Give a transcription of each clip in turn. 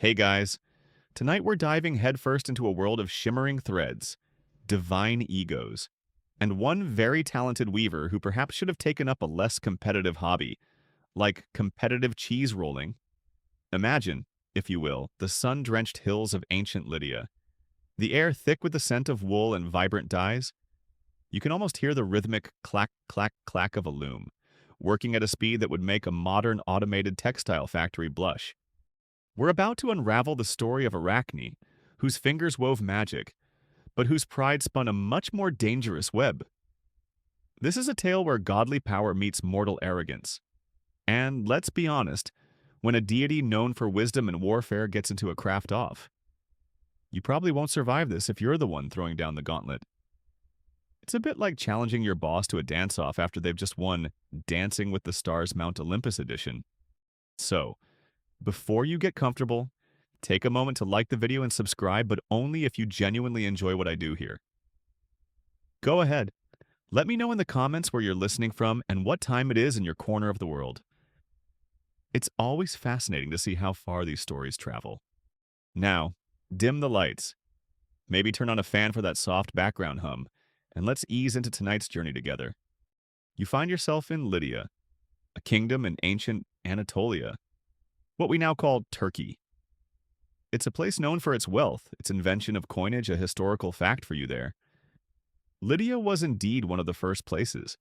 Hey guys, tonight we're diving headfirst into a world of shimmering threads, divine egos, and one very talented weaver who perhaps should have taken up a less competitive hobby, like competitive cheese rolling. Imagine, if you will, the sun-drenched hills of ancient Lydia. The air thick with the scent of wool and vibrant dyes. You can almost hear the rhythmic clack, clack, clack of a loom, working at a speed that would make a modern automated textile factory blush. We're about to unravel the story of Arachne, whose fingers wove magic, but whose pride spun a much more dangerous web. This is a tale where godly power meets mortal arrogance. And let's be honest, when a deity known for wisdom and warfare gets into a craft off, you probably won't survive this if you're the one throwing down the gauntlet. It's a bit like challenging your boss to a dance-off after they've just won Dancing with the Stars Mount Olympus edition. So, before you get comfortable, take a moment to like the video and subscribe, but only if you genuinely enjoy what I do here. Go ahead. Let me know in the comments where you're listening from and what time it is in your corner of the world. It's always fascinating to see how far these stories travel. Now, dim the lights. Maybe turn on a fan for that soft background hum, and let's ease into tonight's journey together. You find yourself in Lydia, a kingdom in ancient Anatolia, what we now call Turkey. It's a place known for its wealth, its invention of coinage a historical fact for you there. Lydia was indeed one of the first places,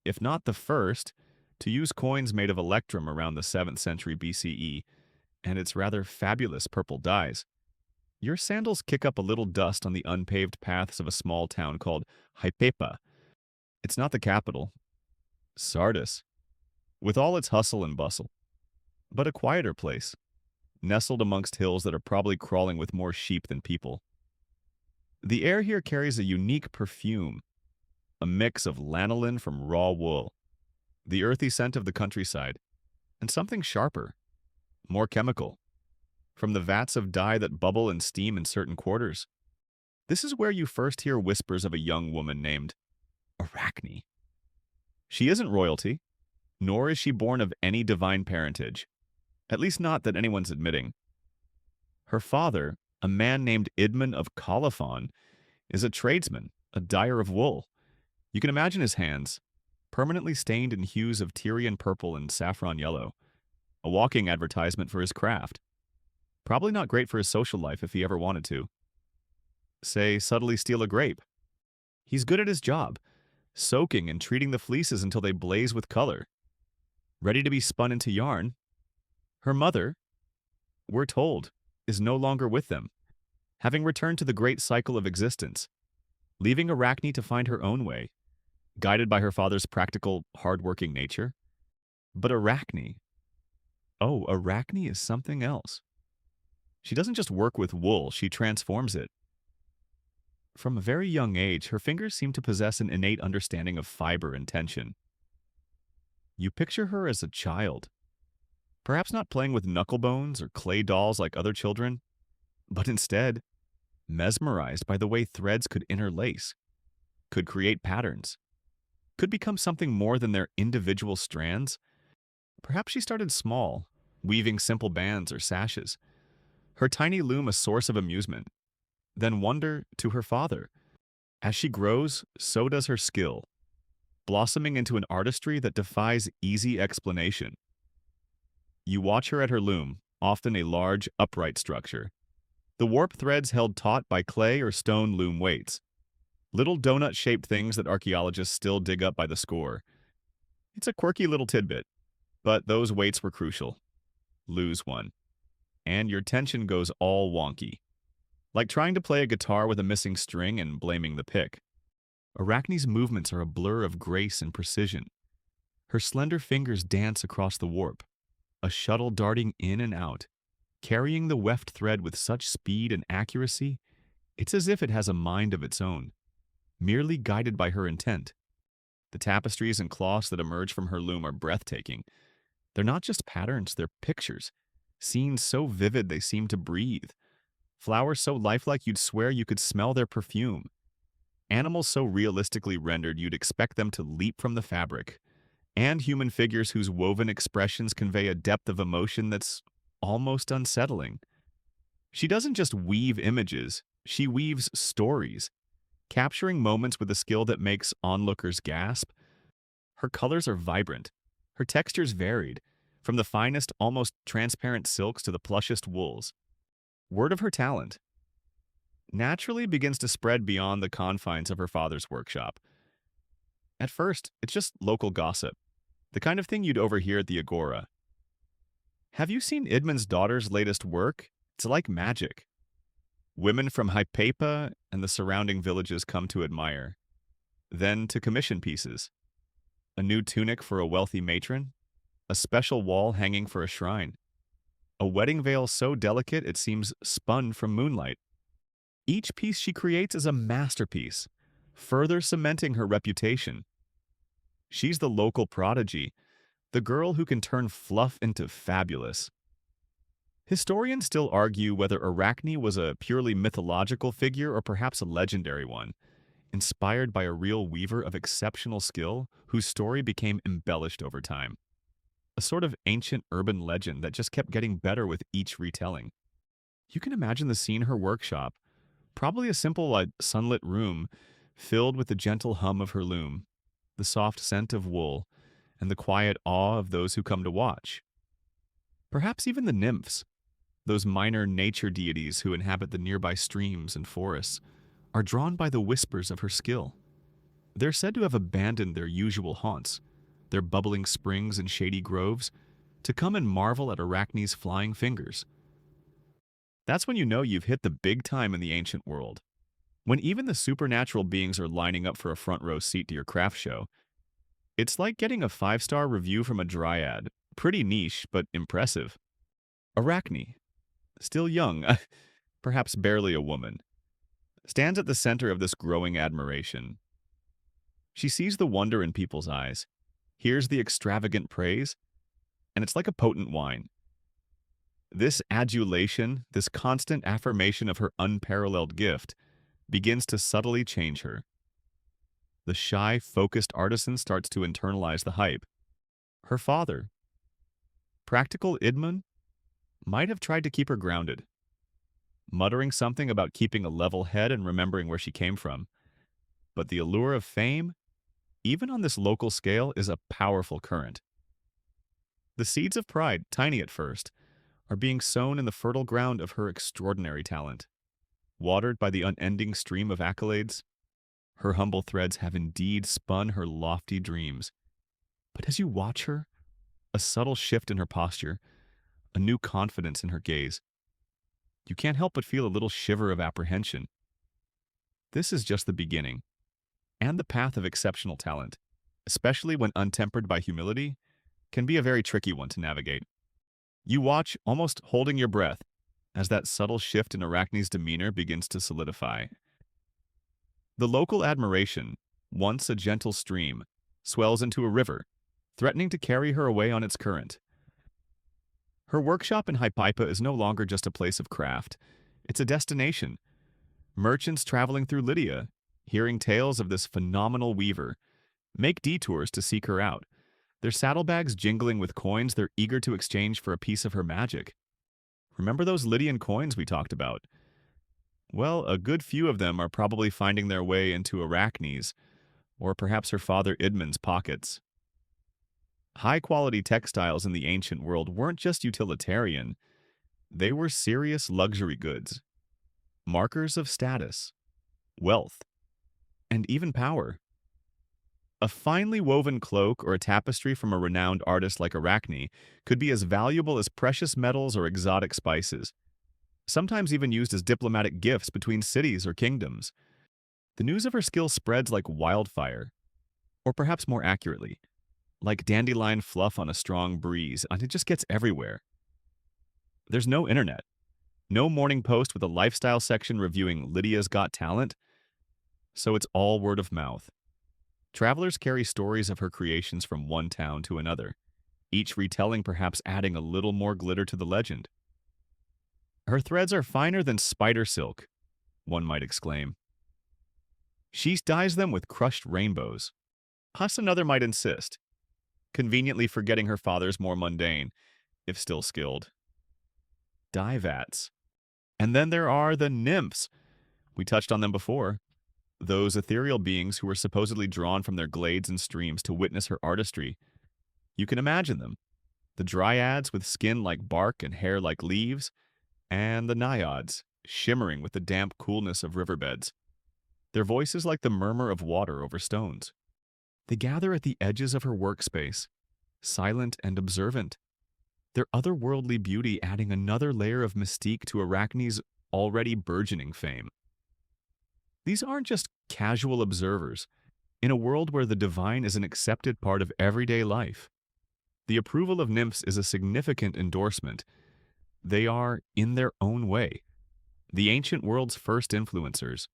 if not the first, to use coins made of electrum around the 7th century BCE, and its rather fabulous purple dyes. Your sandals kick up a little dust on the unpaved paths of a small town called Hypepa. It's not the capital, Sardis, with all its hustle and bustle, but a quieter place, nestled amongst hills that are probably crawling with more sheep than people. The air here carries a unique perfume, a mix of lanolin from raw wool, the earthy scent of the countryside, and something sharper, more chemical, from the vats of dye that bubble and steam in certain quarters. This is where you first hear whispers of a young woman named Arachne. She isn't royalty, nor is she born of any divine parentage, at least not that anyone's admitting. Her father, a man named Idmon of Colophon, is a tradesman, a dyer of wool. You can imagine his hands, permanently stained in hues of Tyrian purple and saffron yellow, a walking advertisement for his craft. Probably not great for his social life if he ever wanted to. Say, subtly steal a grape. He's good at his job, soaking and treating the fleeces until they blaze with color, ready to be spun into yarn. Her mother, we're told, is no longer with them, having returned to the great cycle of existence, leaving Arachne to find her own way, guided by her father's practical, hard-working nature. But Arachne is something else. She doesn't just work with wool, she transforms it. From a very young age, her fingers seem to possess an innate understanding of fiber and tension. You picture her as a child, perhaps not playing with knuckle bones or clay dolls like other children, but instead mesmerized by the way threads could interlace, could create patterns, could become something more than their individual strands. Perhaps she started small, weaving simple bands or sashes, her tiny loom a source of amusement, then wonder to her father. As she grows, so does her skill, blossoming into an artistry that defies easy explanation. You watch her at her loom, often a large, upright structure, the warp threads held taut by clay or stone loom weights, little donut-shaped things that archaeologists still dig up by the score. It's a quirky little tidbit, but those weights were crucial. Lose one, and your tension goes all wonky, like trying to play a guitar with a missing string and blaming the pick. Arachne's movements are a blur of grace and precision. Her slender fingers dance across the warp, a shuttle darting in and out, carrying the weft thread with such speed and accuracy, it's as if it has a mind of its own, merely guided by her intent. The tapestries and cloths that emerge from her loom are breathtaking. They're not just patterns, they're pictures, scenes so vivid they seem to breathe, flowers so lifelike you'd swear you could smell their perfume, animals so realistically rendered you'd expect them to leap from the fabric, and human figures whose woven expressions convey a depth of emotion that's almost unsettling. She doesn't just weave images, she weaves stories, capturing moments with a skill that makes onlookers gasp. Her colors are vibrant, her textures varied, from the finest, almost transparent silks to the plushest wools. Word of her talent naturally begins to spread beyond the confines of her father's workshop. At first, it's just local gossip, the kind of thing you'd overhear at the Agora. Have you seen Idmund's daughter's latest work? It's like magic. Women from Hypapa and the surrounding villages come to admire. Then to commission pieces. A new tunic for a wealthy matron, a special wall hanging for a shrine, a wedding veil so delicate it seems spun from moonlight. Each piece she creates is a masterpiece, further cementing her reputation. She's the local prodigy, the girl who can turn fluff into fabulous. Historians still argue whether Arachne was a purely mythological figure or perhaps a legendary one, inspired by a real weaver of exceptional skill whose story became embellished over time. A sort of ancient urban legend that just kept getting better with each retelling. You can imagine the scene her workshop, probably a simple, sunlit room filled with the gentle hum of her loom, the soft scent of wool, and the quiet awe of those who come to watch. Perhaps even the nymphs, those minor nature deities who inhabit the nearby streams and forests, are drawn by the whispers of her skill. They're said to have abandoned their usual haunts, their bubbling springs and shady groves, to come and marvel at Arachne's flying fingers. That's when you know you've hit the big time in the ancient world. When even the supernatural beings are lining up for a front row seat to your craft show. It's like getting a 5-star review from a dryad. Pretty niche, but impressive. Arachne, still young, perhaps barely a woman, stands at the center of this growing admiration. She sees the wonder in people's eyes, hears the extravagant praise, and it's like a potent wine. This adulation, this constant affirmation of her unparalleled gift, begins to subtly change her. The shy, focused artisan starts to internalize the hype. Her father, practical Idmund, might have tried to keep her grounded, muttering something about keeping a level head and remembering where she came from. But the allure of fame, even on this local scale, is a powerful current. The seeds of pride, tiny at first, are being sown in the fertile ground of her extraordinary talent. Watered by the unending stream of accolades, her humble threads have indeed spun her lofty dreams. But as you watch her, a subtle shift in her posture, a new confidence in her gaze, you can't help but feel a little shiver of apprehension. This is just the beginning, and the path of exceptional talent, especially when untempered by humility, can be a very tricky one to navigate. You watch, almost holding your breath, as that subtle shift in Arachne's demeanor begins to solidify. The local admiration, once a gentle stream, swells into a river, threatening to carry her away on its current. Her workshop in Hypapa is no longer just a place of craft. It's a destination. Merchants traveling through Lydia, hearing tales of this phenomenal weaver, make detours to seek her out. Their saddlebags jingling with coins they're eager to exchange for a piece of her magic. Remember those Lydian coins we talked about? Well, a good few of them are probably finding their way into Arachne's, or perhaps her father Idmund's pockets. High-quality textiles in the ancient world weren't just utilitarian, they were serious luxury goods, markers of status, wealth, and even power. A finely woven cloak or a tapestry from a renowned artist like Arachne could be as valuable as precious metals or exotic spices, sometimes even used as diplomatic gifts between cities or kingdoms. The news of her skill spreads like wildfire, or perhaps more accurately, like dandelion fluff on a strong breeze, and it just gets everywhere. There's no internet, no morning post with a lifestyle section reviewing Lydia's Got Talent, so it's all word of mouth. Travelers carry stories of her creations from one town to another, each retelling perhaps adding a little more glitter to the legend. Her threads are finer than spider silk, one might exclaim. She dyes them with crushed rainbows. Thus another might insist, conveniently forgetting her father's more mundane, if still skilled, dye vats. And then there are the nymphs. We touched on them before. Those ethereal beings who were supposedly drawn from their glades and streams to witness her artistry. You can imagine them. The dryads with skin like bark and hair like leaves, and the naiads, shimmering with the damp coolness of riverbeds. Their voices like the murmur of water over stones. They gather at the edges of her workspace, silent and observant, their otherworldly beauty adding another layer of mystique to Arachne's already burgeoning fame. These aren't just casual observers. In a world where the divine is an accepted part of everyday life, the approval of nymphs is a significant endorsement. They are, in their own way, the ancient world's first influencers.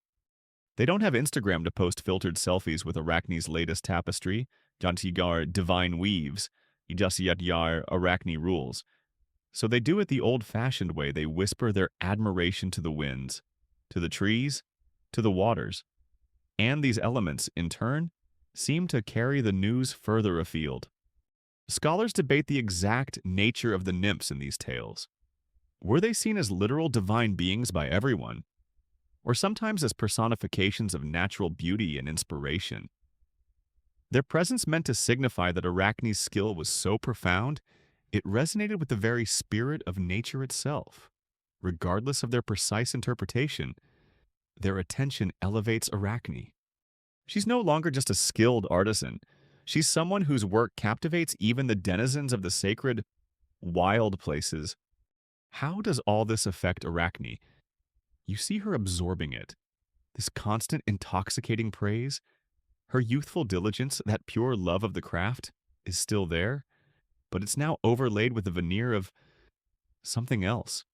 They don't have Instagram to post filtered selfies with Arachne's latest tapestry, Jantigar divine weaves, Ijasiyatyar Arachne rules. So they do it the old-fashioned way. They whisper their admiration to the winds, to the trees, to the waters. And these elements, in turn, seem to carry the news further afield. Scholars debate the exact nature of the nymphs in these tales. Were they seen as literal divine beings by everyone, or sometimes as personifications of natural beauty and inspiration? Their presence meant to signify that Arachne's skill was so profound, it resonated with the very spirit of nature itself. Regardless of their precise interpretation, their attention elevates Arachne. She's no longer just a skilled artisan. She's someone whose work captivates even the denizens of the sacred, wild places. How does all this affect Arachne? You see her absorbing it. This constant intoxicating praise, her youthful diligence, that pure love of the craft, is still there, but it's now overlaid with the veneer of something else.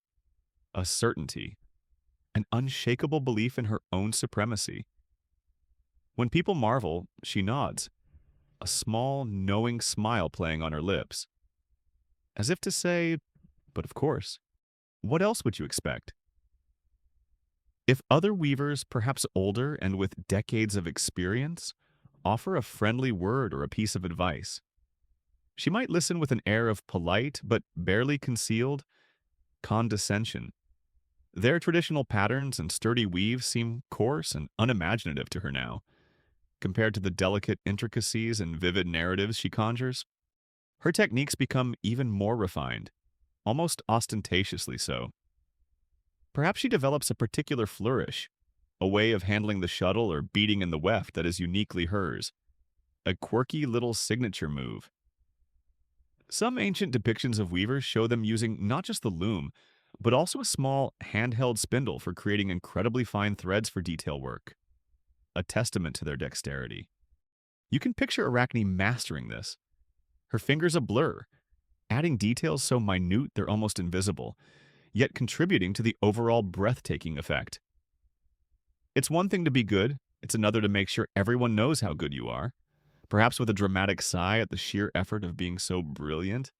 A certainty, an unshakable belief in her own supremacy. When people marvel, she nods, a small, knowing smile playing on her lips. As if to say, but of course, what else would you expect? If other weavers, perhaps older and with decades of experience, offer a friendly word or a piece of advice, she might listen with an air of polite but barely concealed condescension. Their traditional patterns and sturdy weaves seem coarse and unimaginative to her now, compared to the delicate intricacies and vivid narratives she conjures. Her techniques become even more refined, almost ostentatiously so. Perhaps she develops a particular flourish, a way of handling the shuttle or beating in the weft that is uniquely hers, a quirky little signature move. Some ancient depictions of weavers show them using not just the loom, but also a small handheld spindle for creating incredibly fine threads for detail work, a testament to their dexterity. You can picture Arachne mastering this, her fingers a blur, adding details so minute they're almost invisible, yet contributing to the overall breathtaking effect. It's one thing to be good, it's another to make sure everyone knows how good you are, perhaps with a dramatic sigh at the sheer effort of being so brilliant.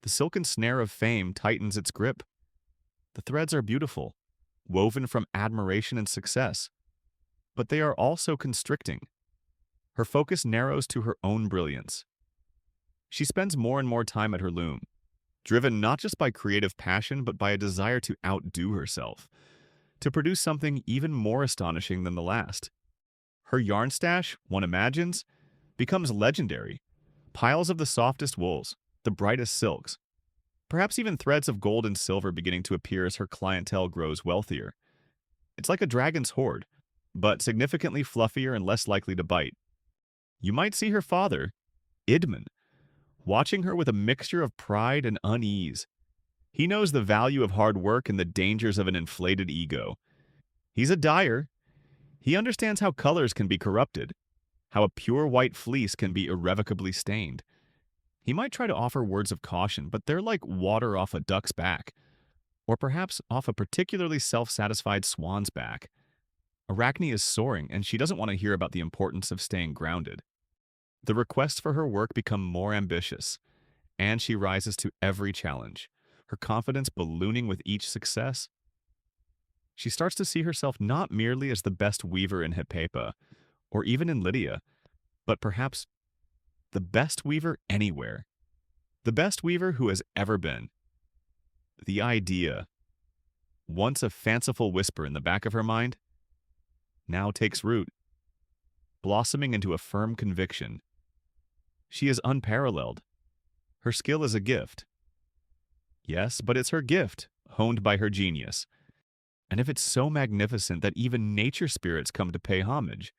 The silken snare of fame tightens its grip. The threads are beautiful, woven from admiration and success, but they are also constricting. Her focus narrows to her own brilliance. She spends more and more time at her loom, driven not just by creative passion but by a desire to outdo herself, to produce something even more astonishing than the last. Her yarn stash, one imagines, becomes legendary. Piles of the softest wools, the brightest silks, perhaps even threads of gold and silver beginning to appear as her clientele grows wealthier. It's like a dragon's hoard, but significantly fluffier and less likely to bite. You might see her father, Idmon, watching her with a mixture of pride and unease. He knows the value of hard work and the dangers of an inflated ego. He's a dyer. He understands how colors can be corrupted, how a pure white fleece can be irrevocably stained. He might try to offer words of caution, but they're like water off a duck's back, or perhaps off a particularly self-satisfied swan's back. Arachne is soaring, and she doesn't want to hear about the importance of staying grounded. The requests for her work become more ambitious, and she rises to every challenge, her confidence ballooning with each success. She starts to see herself not merely as the best weaver in Hippepa, or even in Lydia, but perhaps the best weaver anywhere. The best weaver who has ever been. The idea. once a fanciful whisper in the back of her mind, now takes root, blossoming into a firm conviction. She is unparalleled. Her skill is a gift. Yes, but it's her gift, honed by her genius. And if it's so magnificent that even nature spirits come to pay homage,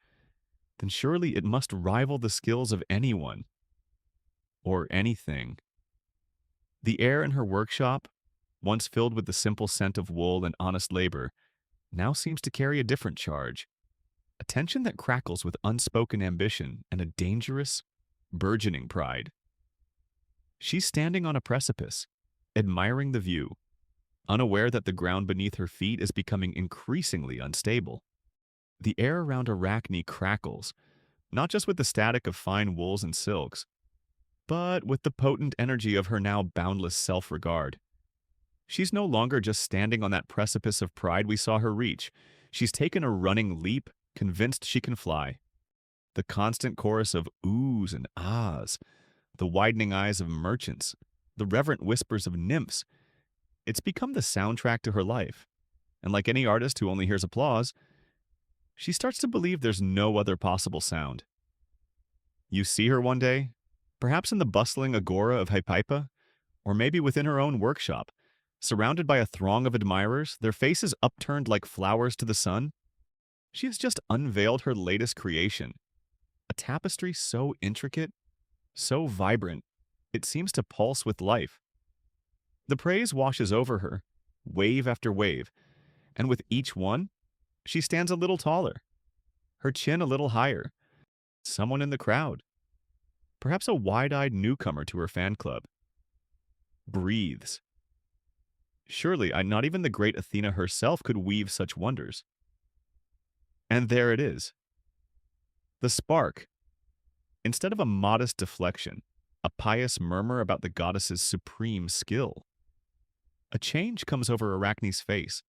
then surely it must rival the skills of anyone or anything. The air in her workshop, once filled with the simple scent of wool and honest labor, now seems to carry a different charge, a tension that crackles with unspoken ambition and a dangerous, burgeoning pride. She's standing on a precipice, admiring the view, unaware that the ground beneath her feet is becoming increasingly unstable. The air around Arachne crackles, not just with the static of fine wools and silks, but with the potent energy of her now boundless self-regard. She's no longer just standing on that precipice of pride we saw her reach. She's taken a running leap, convinced she can fly. The constant chorus of oohs and ahs, the widening eyes of merchants, the reverent whispers of nymphs, it's become the soundtrack to her life. And like any artist who only hears applause, she starts to believe there's no other possible sound. You see her one day, perhaps in the bustling agora of Hypaipa, or maybe within her own workshop, surrounded by a throng of admirers, their faces upturned like flowers to the sun. She has just unveiled her latest creation, a tapestry so intricate, so vibrant, it seems to pulse with life. The praise washes over her, wave after wave, and with each one, she stands a little taller, her chin a little higher. Someone in the crowd, perhaps a wide-eyed newcomer to her fan club, breathes. Surely, not even the great Athena herself could weave such wonders. And there it is. The spark. Instead of a modest deflection, a pious murmur about the goddess's supreme skill. A change comes over Arachne's face.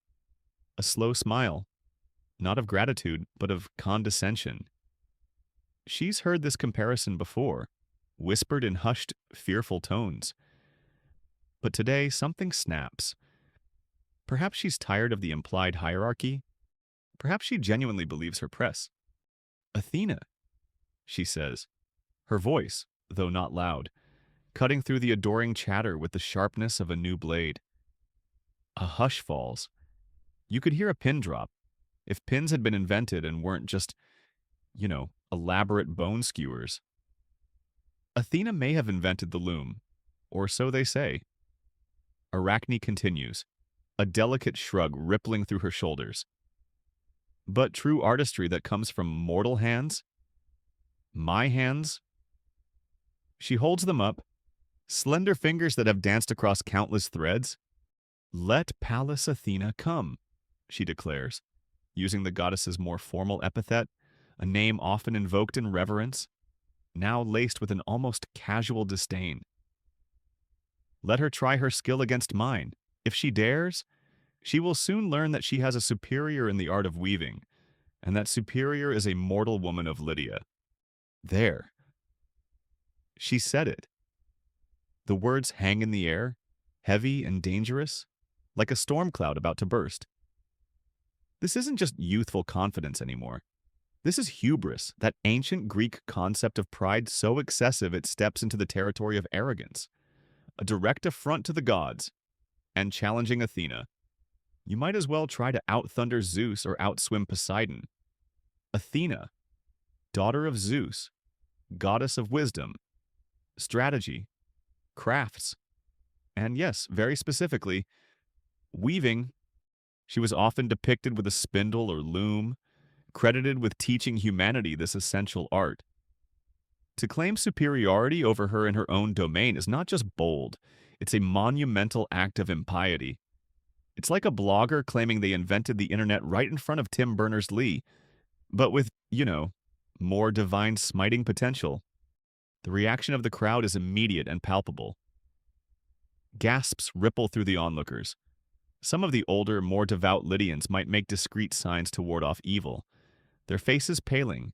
A slow smile, not of gratitude, but of condescension. She's heard this comparison before, whispered in hushed, fearful tones. But today, something snaps. Perhaps she's tired of the implied hierarchy. Perhaps she genuinely believes her press. Athena, she says, her voice, though not loud, cutting through the adoring chatter with the sharpness of a new blade. A hush falls. You could hear a pin drop. If pins had been invented and weren't just, elaborate bone skewers. Athena may have invented the loom, or so they say. Arachne continues, a delicate shrug rippling through her shoulders. But true artistry that comes from mortal hands? My hands? She holds them up, slender fingers that have danced across countless threads. Let Pallas Athena come, she declares, using the goddess's more formal epithet, a name often invoked in reverence, now laced with an almost casual disdain. Let her try her skill against mine. If she dares, she will soon learn that she has a superior in the art of weaving, and that superior is a mortal woman of Lydia. There. She said it. The words hang in the air, heavy and dangerous, like a storm cloud about to burst. This isn't just youthful confidence anymore. This is hubris, that ancient Greek concept of pride so excessive it steps into the territory of arrogance. A direct affront to the gods, and challenging Athena. You might as well try to out-thunder Zeus or outswim Poseidon. Athena, daughter of Zeus, goddess of wisdom, strategy, crafts, and yes, very specifically, weaving. She was often depicted with a spindle or loom, credited with teaching humanity this essential art. To claim superiority over her in her own domain is not just bold, it's a monumental act of impiety. It's like a blogger claiming they invented the internet right in front of Tim Berners-Lee, but with, more divine smiting potential. The reaction of the crowd is immediate and palpable. Gasps ripple through the onlookers. Some of the older, more devout Lydians might make discreet signs to ward off evil, their faces paling.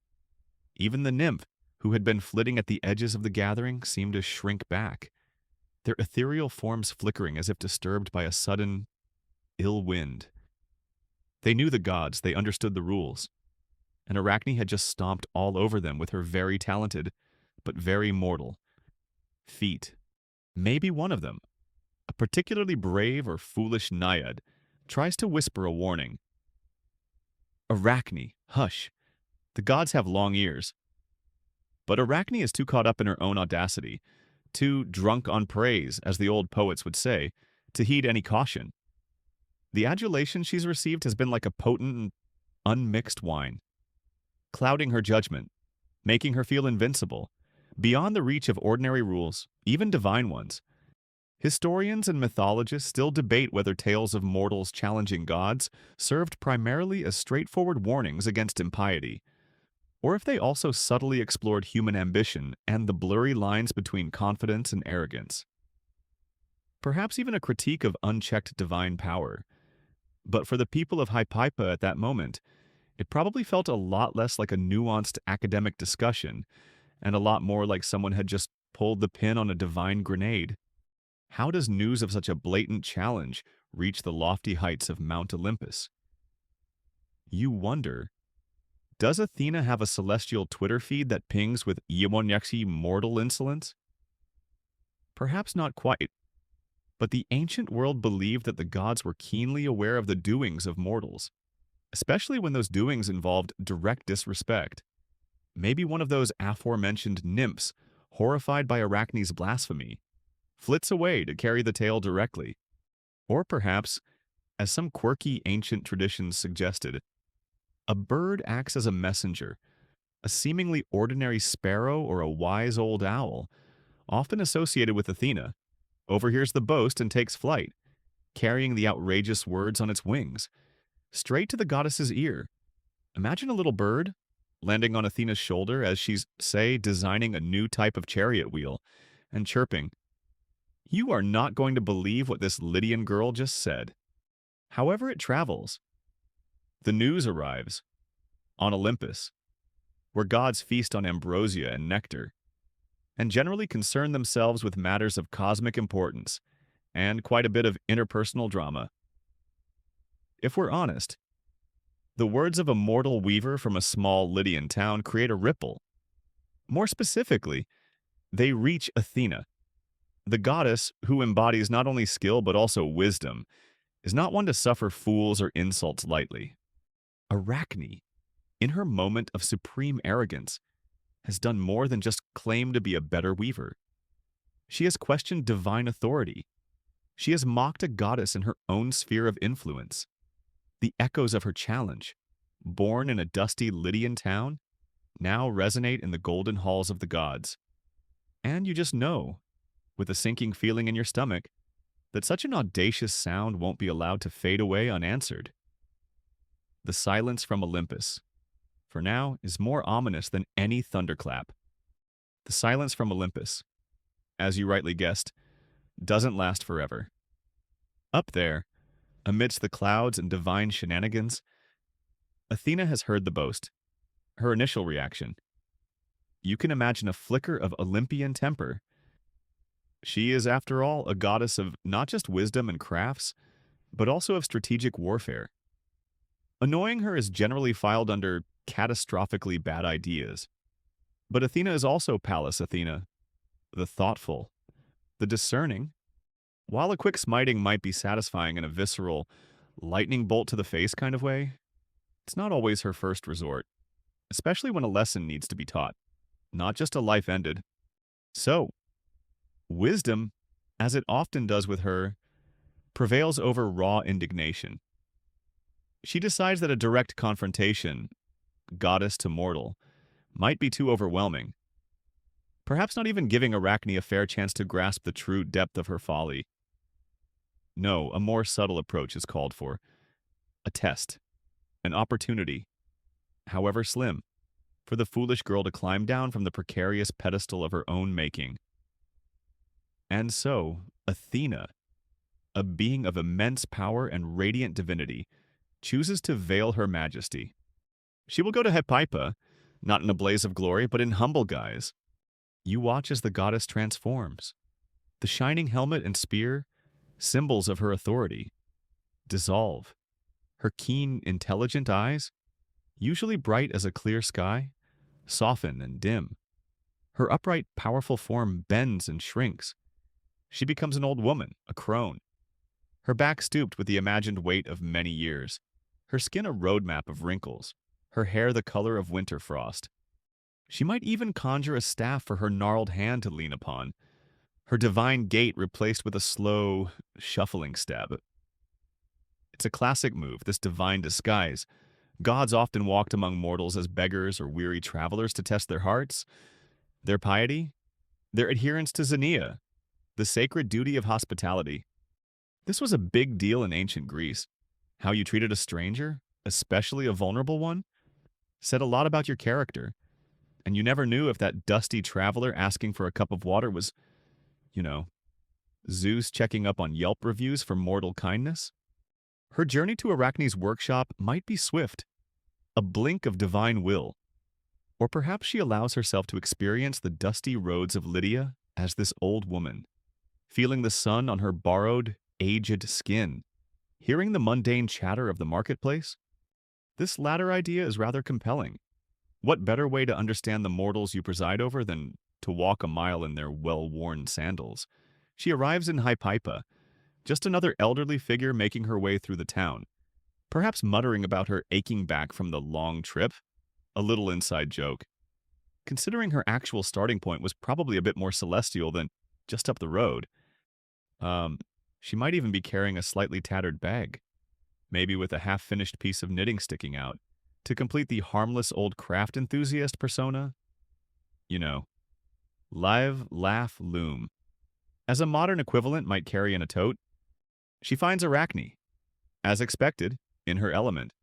Even the nymph, who had been flitting at the edges of the gathering, seemed to shrink back, their ethereal forms flickering as if disturbed by a sudden, ill wind. They knew the gods, they understood the rules, and Arachne had just stomped all over them with her very talented, but very mortal, feet. Maybe one of them, a particularly brave or foolish naiad, tries to whisper a warning. Arachne, hush. The gods have long ears. But Arachne is too caught up in her own audacity, too drunk on praise, as the old poets would say, to heed any caution. The adulation she's received has been like a potent, unmixed wine, clouding her judgment, making her feel invincible, beyond the reach of ordinary rules, even divine ones. Historians and mythologists still debate whether tales of mortals challenging gods served primarily as straightforward warnings against impiety, or if they also subtly explored human ambition and the blurry lines between confidence and arrogance. Perhaps even a critique of unchecked divine power. But for the people of Hypaipa at that moment, it probably felt a lot less like a nuanced academic discussion and a lot more like someone had just pulled the pin on a divine grenade. How does news of such a blatant challenge reach the lofty heights of Mount Olympus? You wonder, does Athena have a celestial Twitter feed that pings with Yemonyexi mortal insolence? Perhaps not quite, but the ancient world believed that the gods were keenly aware of the doings of mortals, especially when those doings involved direct disrespect. Maybe one of those aforementioned nymphs, horrified by Arachne's blasphemy, flits away to carry the tale directly. Or perhaps, as some quirky ancient traditions suggested, a bird acts as a messenger, a seemingly ordinary sparrow or a wise old owl, often associated with Athena, overhears the boast and takes flight, carrying the outrageous words on its wings, straight to the goddess's ear. Imagine a little bird landing on Athena's shoulder as she's, say, designing a new type of chariot wheel, and chirping, "You are not going to believe what this Lydian girl just said." However it travels, the news arrives on Olympus, where gods feast on ambrosia and nectar, and generally concern themselves with matters of cosmic importance and quite a bit of interpersonal drama. If we're honest, the words of a mortal weaver from a small Lydian town create a ripple. More specifically, they reach Athena. The goddess, who embodies not only skill but also wisdom, is not one to suffer fools or insults lightly. Arachne, in her moment of supreme arrogance, has done more than just claim to be a better weaver. She has questioned divine authority. She has mocked a goddess in her own sphere of influence. The echoes of her challenge, born in a dusty Lydian town, now resonate in the golden halls of the gods. And you just know, with a sinking feeling in your stomach, that such an audacious sound won't be allowed to fade away unanswered. The silence from Olympus, for now, is more ominous than any thunderclap. The silence from Olympus, as you rightly guessed, doesn't last forever. Up there, amidst the clouds and divine shenanigans, Athena has heard the boast. Her initial reaction. You can imagine a flicker of Olympian temper. She is, after all, a goddess of not just wisdom and crafts, but also of strategic warfare. Annoying her is generally filed under catastrophically bad ideas. But Athena is also Pallas Athena, the thoughtful, the discerning. While a quick smiting might be satisfying in a visceral, lightning bolt to the face kind of way, it's not always her first resort, especially when a lesson needs to be taught, not just a life ended. So, wisdom, as it often does with her, prevails over raw indignation. She decides that a direct confrontation, goddess to mortal, might be too overwhelming, perhaps not even giving Arachne a fair chance to grasp the true depth of her folly. No, a more subtle approach is called for. A test, an opportunity, however slim, for the foolish girl to climb down from the precarious pedestal of her own making. And so, Athena, a being of immense power and radiant divinity, chooses to veil her majesty. She will go to Hypaipa, not in a blaze of glory, but in humble guise. You watch as the goddess transforms. The shining helmet and spear, symbols of her authority, dissolve, Her keen, intelligent eyes, usually bright as a clear sky, soften and dim. Her upright, powerful form bends and shrinks. She becomes an old woman, a crone. Her back stooped with the imagined weight of many years. Her skin a roadmap of wrinkles. Her hair the color of winter frost. She might even conjure a staff for her gnarled hand to lean upon, her divine gait replaced with a slow, shuffling step. It's a classic move, this divine disguise. Gods often walked among mortals as beggars or weary travelers to test their hearts, their piety, their adherence to Xenia, the sacred duty of hospitality. This was a big deal in ancient Greece. How you treated a stranger, especially a vulnerable one, said a lot about your character. And you never knew if that dusty traveler asking for a cup of water was, you know, Zeus checking up on Yelp reviews for mortal kindness. Her journey to Arachne's workshop might be swift, a blink of divine will. Or perhaps she allows herself to experience the dusty roads of Lydia as this old woman, feeling the sun on her borrowed, aged skin, hearing the mundane chatter of the marketplace. This latter idea is rather compelling. What better way to understand the mortals you preside over than to walk a mile in their well-worn sandals? She arrives in Hypaipa, just another elderly figure making her way through the town, perhaps muttering about her aching back from the long trip. A little inside joke. Considering her actual starting point was probably a bit more celestial than just up the road. She might even be carrying a slightly tattered bag, maybe with a half-finished piece of knitting sticking out, to complete the harmless old craft enthusiast persona. You know, live, laugh, loom. As a modern equivalent might carry in a tote, she finds Arachne, as expected, in her element.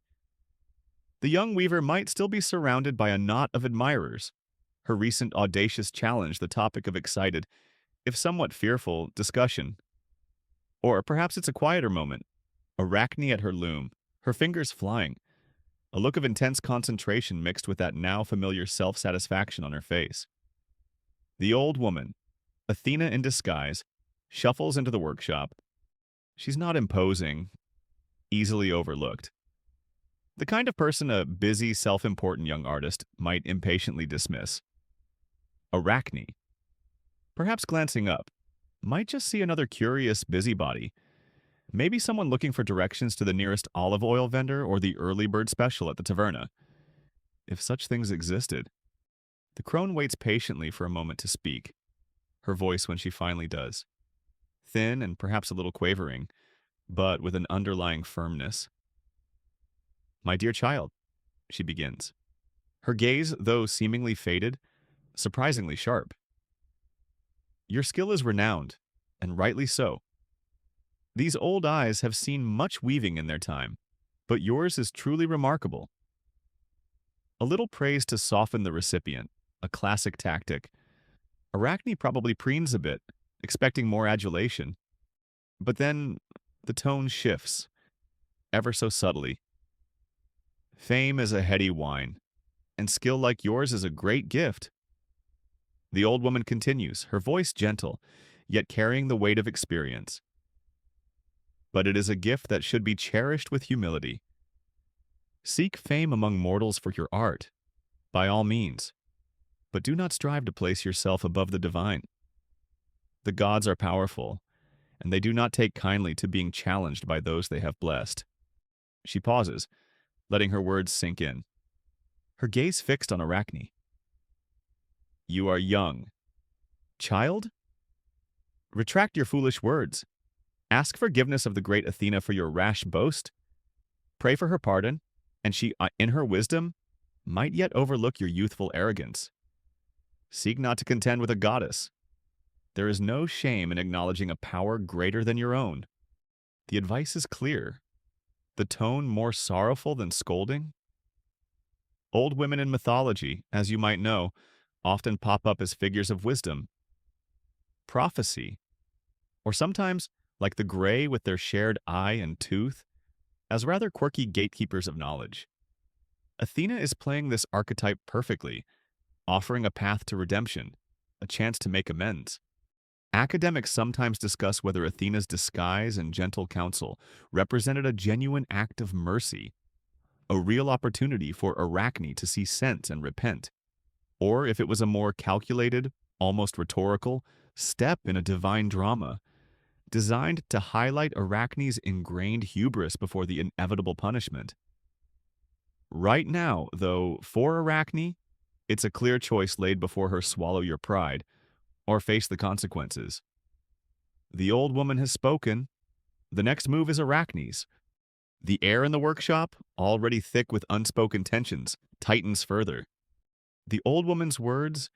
The young weaver might still be surrounded by a knot of admirers, her recent audacious challenge the topic of excited, if somewhat fearful, discussion. Or perhaps it's a quieter moment, Arachne at her loom, her fingers flying, a look of intense concentration mixed with that now familiar self-satisfaction on her face. The old woman, Athena in disguise, shuffles into the workshop. She's not imposing, easily overlooked. The kind of person a busy, self-important young artist might impatiently dismiss. Arachne, perhaps glancing up, might just see another curious busybody, maybe someone looking for directions to the nearest olive oil vendor or the early bird special at the taverna. If such things existed. The crone waits patiently for a moment to speak, her voice when she finally does. Thin and perhaps a little quavering, but with an underlying firmness. "My dear child," she begins. Her gaze, though seemingly faded, surprisingly sharp. "Your skill is renowned, and rightly so. These old eyes have seen much weaving in their time, but yours is truly remarkable." A little praise to soften the recipient, a classic tactic. Arachne probably preens a bit, expecting more adulation. But then the tone shifts, ever so subtly. "Fame is a heady wine, and skill like yours is a great gift." The old woman continues, her voice gentle, yet carrying the weight of experience. "But it is a gift that should be cherished with humility. Seek fame among mortals for your art, by all means, but do not strive to place yourself above the divine. The gods are powerful, and they do not take kindly to being challenged by those they have blessed." She pauses, letting her words sink in, her gaze fixed on Arachne. "You are young. Child? Retract your foolish words. Ask forgiveness of the great Athena for your rash boast. Pray for her pardon, and she, in her wisdom, might yet overlook your youthful arrogance. Seek not to contend with a goddess. There is no shame in acknowledging a power greater than your own. The advice is clear. The tone more sorrowful than scolding. Old women in mythology, as you might know, often pop up as figures of wisdom, prophecy, or sometimes, like the gray with their shared eye and tooth, as rather quirky gatekeepers of knowledge. Athena is playing this archetype perfectly, offering a path to redemption, a chance to make amends. Academics sometimes discuss whether Athena's disguise and gentle counsel represented a genuine act of mercy, a real opportunity for Arachne to see sense and repent, or if it was a more calculated, almost rhetorical, step in a divine drama designed to highlight Arachne's ingrained hubris before the inevitable punishment. Right now, though, for Arachne, it's a clear choice laid before her: swallow your pride or face the consequences. The old woman has spoken. The next move is Arachne's. The air in the workshop, already thick with unspoken tensions, tightens further. The old woman's words,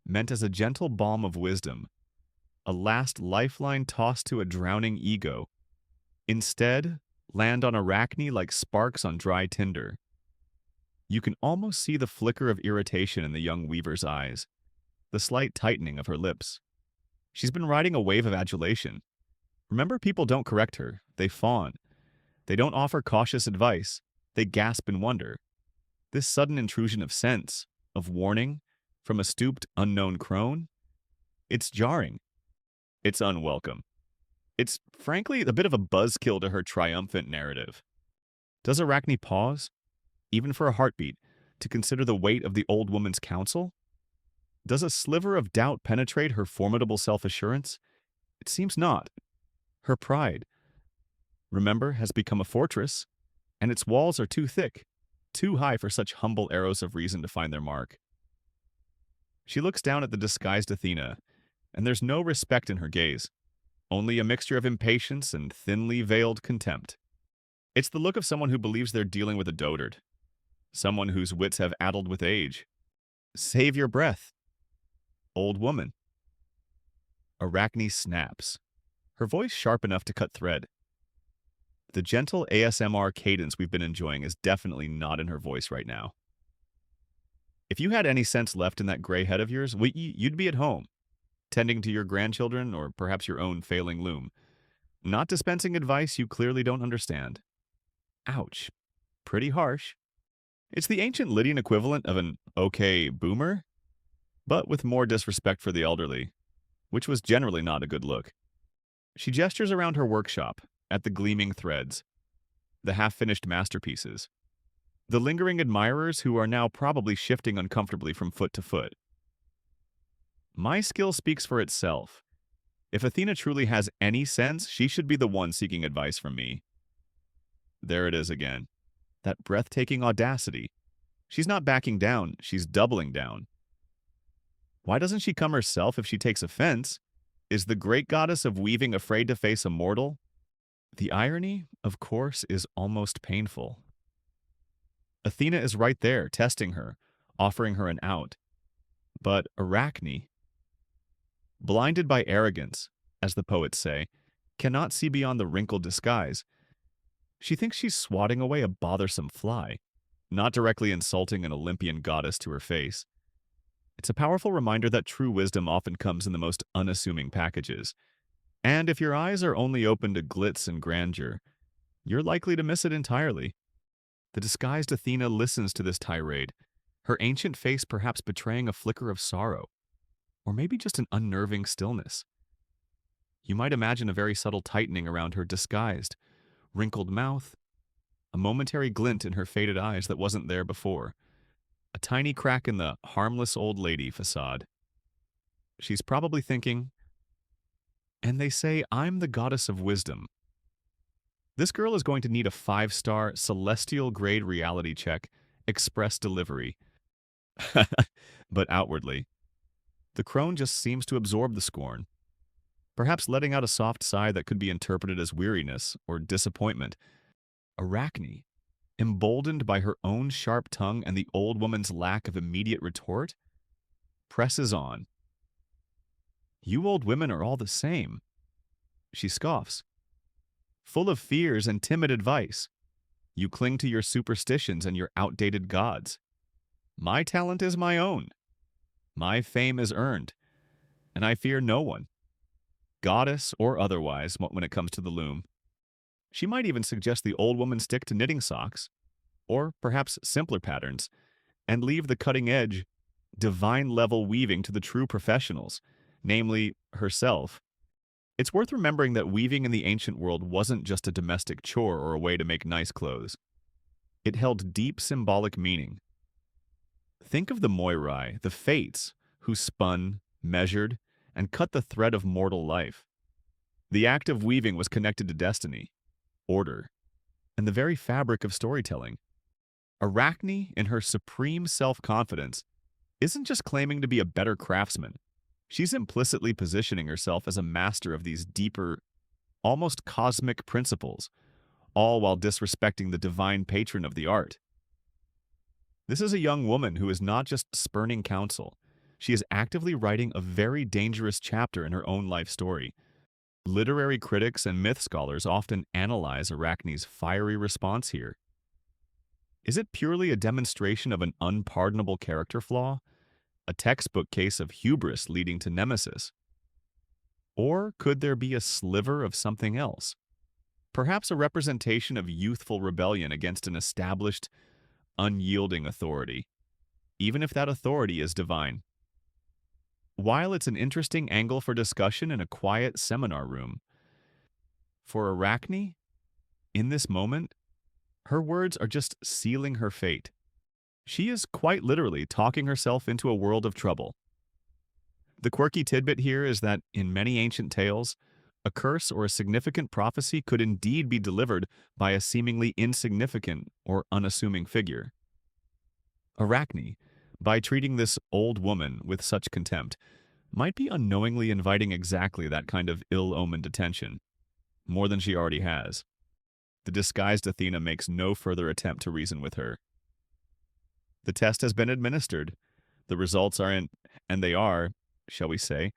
meant as a gentle balm of wisdom, a last lifeline tossed to a drowning ego, instead land on Arachne like sparks on dry tinder. You can almost see the flicker of irritation in the young weaver's eyes, the slight tightening of her lips. She's been riding a wave of adulation. Remember, people don't correct her, they fawn. They don't offer cautious advice, they gasp in wonder. This sudden intrusion of sense, of warning, from a stooped, unknown crone, it's jarring. It's unwelcome. It's, frankly, a bit of a buzzkill to her triumphant narrative. Does Arachne pause, even for a heartbeat, to consider the weight of the old woman's counsel? Does a sliver of doubt penetrate her formidable self-assurance? It seems not. Her pride, remember, has become a fortress, and its walls are too thick, too high for such humble arrows of reason to find their mark. She looks down at the disguised Athena, and there's no respect in her gaze, only a mixture of impatience and thinly veiled contempt. It's the look of someone who believes they're dealing with a dotard, someone whose wits have addled with age. Save your breath, old woman. Arachne snaps, her voice sharp enough to cut thread. The gentle ASMR cadence we've been enjoying is definitely not in her voice right now. If you had any sense left in that gray head of yours, you'd be at home, tending to your grandchildren or perhaps your own failing loom, not dispensing advice you clearly don't understand. Ouch. Pretty harsh. It's the ancient Lydian equivalent of an okay boomer, but with more disrespect for the elderly, which was generally not a good look. She gestures around her workshop, at the gleaming threads, the half-finished masterpieces, the lingering admirers who are now probably shifting uncomfortably from foot to foot. My skill speaks for itself. If Athena truly has any sense, she should be the one seeking advice from me. There it is again. That breathtaking audacity. She's not backing down, she's doubling down. Why doesn't she come herself if she takes offense? Is the great goddess of weaving afraid to face a mortal? The irony, of course, is almost painful. Athena is right there, testing her, offering her an out. But Arachne, blinded by arrogance, as the poets say, cannot see beyond the wrinkled disguise. She thinks she's swatting away a bothersome fly, not directly insulting an Olympian goddess to her face. It's a powerful reminder that true wisdom often comes in the most unassuming packages. And if your eyes are only open to glitz and grandeur, you're likely to miss it entirely. The disguised Athena listens to this tirade, her ancient face perhaps betraying a flicker of sorrow, or maybe just an unnerving stillness. You might imagine a very subtle tightening around her disguised, wrinkled mouth, a momentary glint in her faded eyes that wasn't there before, a tiny crack in the harmless old lady facade. She's probably thinking, and they say I'm the goddess of wisdom. This girl is going to need a 5-star, celestial-grade reality check, express delivery. But outwardly, the crone just seems to absorb the scorn, perhaps letting out a soft sigh that could be interpreted as weariness or disappointment. Arachne, emboldened by her own sharp tongue and the old woman's lack of immediate retort, presses on. You old women are all the same. She scoffs. Full of fears and timid advice, you cling to your superstitions and your outdated gods. My talent is my own. My fame is earned, and I fear no one, goddess or otherwise, when it comes to the loom. She might even suggest the old woman stick to knitting socks, or perhaps simpler patterns, and leave the cutting-edge, divine-level weaving to the true professionals, namely herself It's worth remembering that weaving in the ancient world wasn't just a domestic chore or a way to make nice clothes. It held deep symbolic meaning. Think of the Moirai, the Fates, who spun, measured, and cut the thread of mortal life. The act of weaving was connected to destiny, order, and the very fabric of storytelling. Arachne, in her supreme self-confidence, isn't just claiming to be a better craftsman. She's implicitly positioning herself as a master of these deeper, almost cosmic principles, all while disrespecting the divine patron of the art. This is a young woman who is not just spurning counsel. She is actively writing a very dangerous chapter in her own life story. Literary critics and myth scholars often analyze Arachne's fiery response here. Is it purely a demonstration of an unpardonable character flaw? A textbook case of hubris leading to nemesis? Or could there be a sliver of something else? Perhaps a representation of youthful rebellion against an established, unyielding authority, even if that authority is divine. While it's an interesting angle for discussion in a quiet seminar room, for Arachne, in this moment, her words are just sealing her fate. She is quite literally talking herself into a world of trouble. The quirky tidbit here is that in many ancient tales, a curse or a significant prophecy could indeed be delivered by a seemingly insignificant or unassuming figure. Arachne, by treating this old woman with such contempt, might be unknowingly inviting exactly that kind of ill-omened attention, more than she already has. The disguised Athena makes no further attempt to reason with her. The test has been administered. The results are in, and they are, shall we say,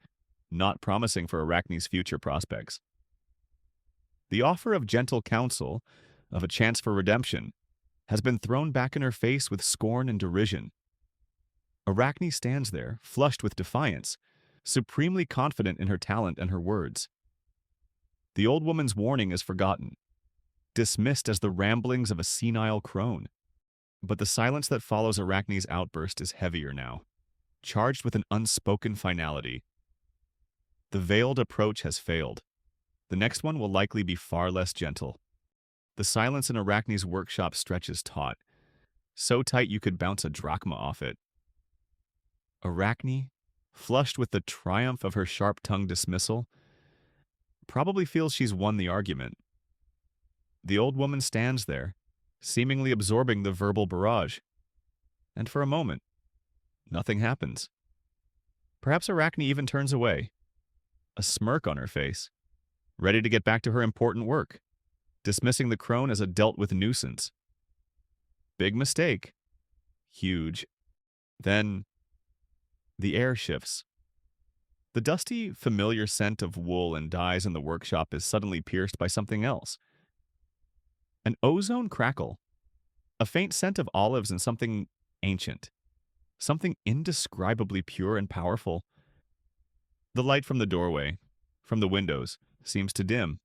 not promising for Arachne's future prospects. The offer of gentle counsel, of a chance for redemption, has been thrown back in her face with scorn and derision. Arachne stands there, flushed with defiance, supremely confident in her talent and her words. The old woman's warning is forgotten, dismissed as the ramblings of a senile crone. But the silence that follows Arachne's outburst is heavier now, charged with an unspoken finality. The veiled approach has failed. The next one will likely be far less gentle. The silence in Arachne's workshop stretches taut, so tight you could bounce a drachma off it. Arachne, flushed with the triumph of her sharp-tongued dismissal, probably feels she's won the argument. The old woman stands there, seemingly absorbing the verbal barrage. And for a moment, nothing happens. Perhaps Arachne even turns away, a smirk on her face, ready to get back to her important work, dismissing the crone as a dealt-with nuisance. Big mistake. Huge. Then, the air shifts. The dusty, familiar scent of wool and dyes in the workshop is suddenly pierced by something else. An ozone crackle. A faint scent of olives and something ancient. Something indescribably pure and powerful. The light from the doorway, from the windows, seems to dim.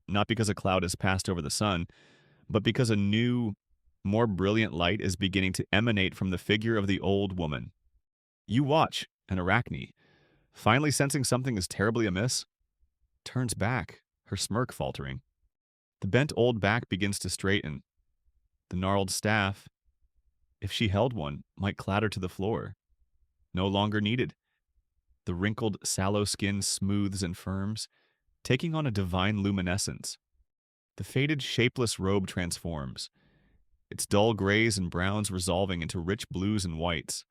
Not because a cloud has passed over the sun, but because a new, more brilliant light is beginning to emanate from the figure of the old woman. You watch, and Arachne, finally sensing something is terribly amiss, turns back, her smirk faltering. The bent old back begins to straighten. The gnarled staff, if she held one, might clatter to the floor. No longer needed. The wrinkled, sallow skin smooths and firms, taking on a divine luminescence. The faded, shapeless robe transforms, its dull grays and browns resolving into rich blues and whites,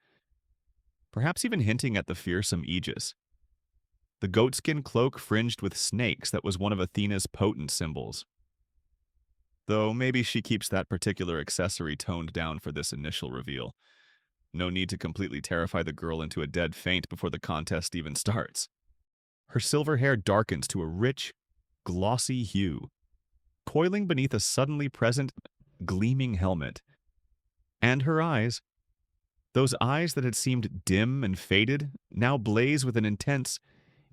perhaps even hinting at the fearsome aegis. The goatskin cloak fringed with snakes that was one of Athena's potent symbols. Though maybe she keeps that particular accessory toned down for this initial reveal. No need to completely terrify the girl into a dead faint before the contest even starts. Her silver hair darkens to a rich, glossy hue, coiling beneath a suddenly present, gleaming helmet. And her eyes, those eyes that had seemed dim and faded, now blaze with an intense,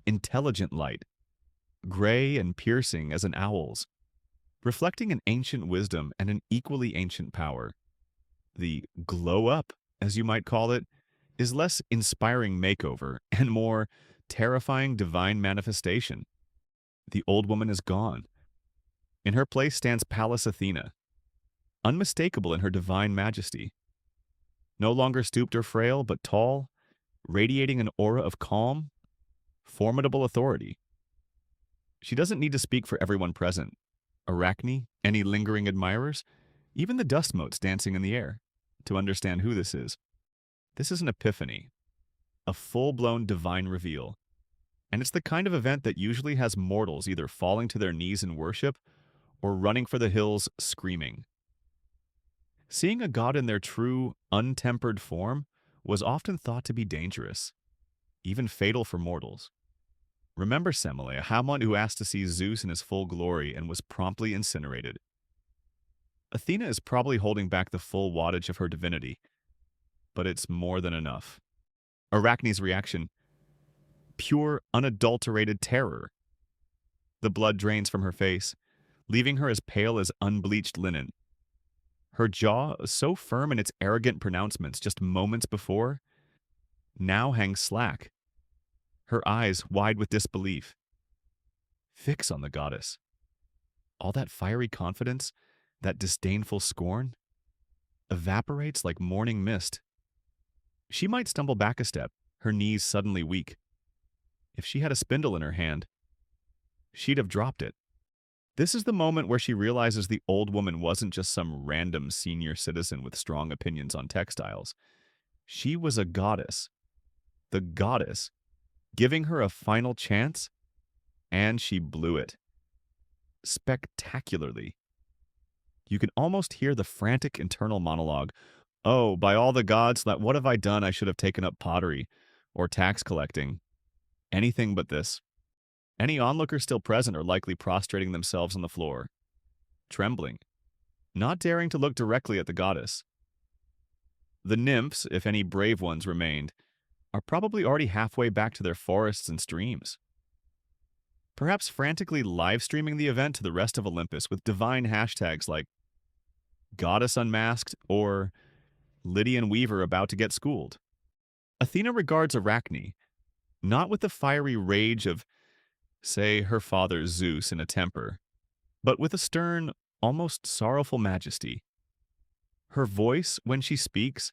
intelligent light, gray and piercing as an owl's, reflecting an ancient wisdom and an equally ancient power. The glow up, as you might call it, is less inspiring makeover and more terrifying divine manifestation. The old woman is gone. In her place stands Pallas Athena, unmistakable in her divine majesty. No longer stooped or frail, but tall, radiating an aura of calm, formidable authority. She doesn't need to speak for everyone present. Arachne, any lingering admirers, even the dust motes dancing in the air, to understand who this is. This is an epiphany, a full-blown divine reveal. And it's the kind of event that usually has mortals either falling to their knees in worship or running for the hills screaming. Seeing a god in their true, untempered form was often thought to be dangerous, even fatal for mortals. Remember Semele, a Hamlet who asked to see Zeus in his full glory and was promptly incinerated. Athena is probably holding back the full wattage of her divinity, but it's more than enough. Arachne's reaction: pure, unadulterated terror. The blood drains from her face, leaving her as pale as unbleached linen. Her jaw, so firm in its arrogant pronouncements just moments before, now hangs slack. Her eyes wide with disbelief. Fix on the goddess. All that fiery confidence, that disdainful scorn, evaporates like morning mist. She might stumble back a step, her knees suddenly weak. If she had a spindle in her hand, she'd have dropped it. This is the moment where she realizes the old woman wasn't just some random senior citizen with strong opinions on textiles. She was a goddess. The goddess, giving her a final chance, and she blew it. Spectacularly. You can almost hear the frantic internal monologue. Oh, by all the gods, what have I done? I should have taken up pottery or tax collecting. Anything but this. Any onlookers still present are likely prostrating themselves on the floor, trembling, not daring to look directly at the goddess. The nymphs, if any brave ones remained, are probably already halfway back to their forests and streams. Perhaps frantically live-streaming the event to the rest of Olympus with divine hashtags like Goddess Unmasked or Lydian Weaver about to get schooled. Athena regards Arachne, not with the fiery rage of, say, her father Zeus in a temper, but with a stern, almost sorrowful majesty. Her voice, when she speaks,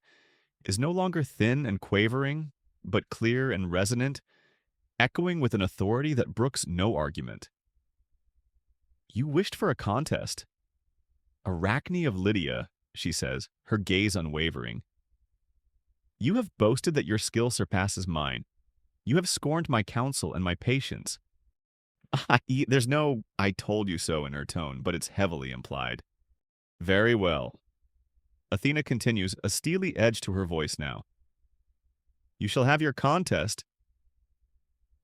is no longer thin and quavering, but clear and resonant, echoing with an authority that brooks no argument. You wished for a contest. Arachne of Lydia, she says, her gaze unwavering. You have boasted that your skill surpasses mine. You have scorned my counsel and my patience. There's no "I told you so" in her tone, but it's heavily implied. Very well. Athena continues, a steely edge to her voice now. You shall have your contest.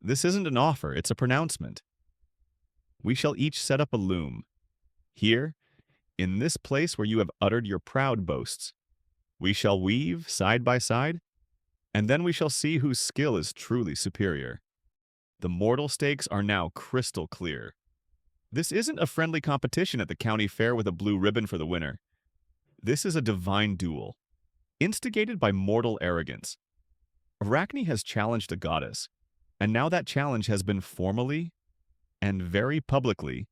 This isn't an offer, it's a pronouncement. We shall each set up a loom. Here, in this place where you have uttered your proud boasts. We shall weave side by side, and then we shall see whose skill is truly superior. The mortal stakes are now crystal clear. This isn't a friendly competition at the county fair with a blue ribbon for the winner. This is a divine duel, instigated by mortal arrogance. Arachne has challenged a goddess, and now that challenge has been formally and very publicly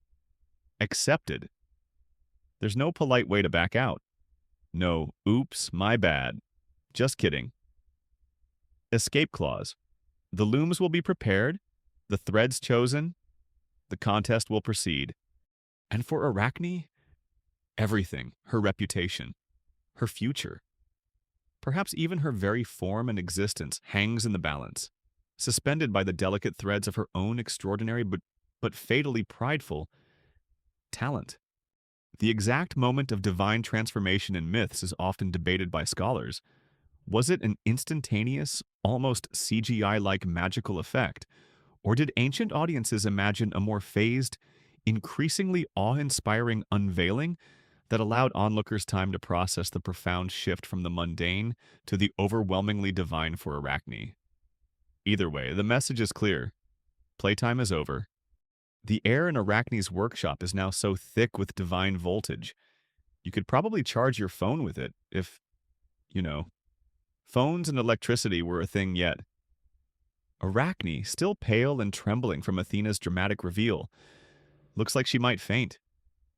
accepted. There's no polite way to back out. No, oops, my bad. Just kidding. Escape clause. The looms will be prepared, the threads chosen, the contest will proceed. And for Arachne, everything, her reputation, her future, perhaps even her very form and existence hangs in the balance, suspended by the delicate threads of her own extraordinary but fatally prideful talent. The exact moment of divine transformation in myths is often debated by scholars. Was it an instantaneous, almost CGI-like magical effect, or did ancient audiences imagine a more phased, increasingly awe-inspiring unveiling that allowed onlookers time to process the profound shift from the mundane to the overwhelmingly divine for Arachne? Either way, the message is clear. Playtime is over. The air in Arachne's workshop is now so thick with divine voltage, you could probably charge your phone with it if, phones and electricity were a thing yet. Arachne, still pale and trembling from Athena's dramatic reveal, looks like she might faint,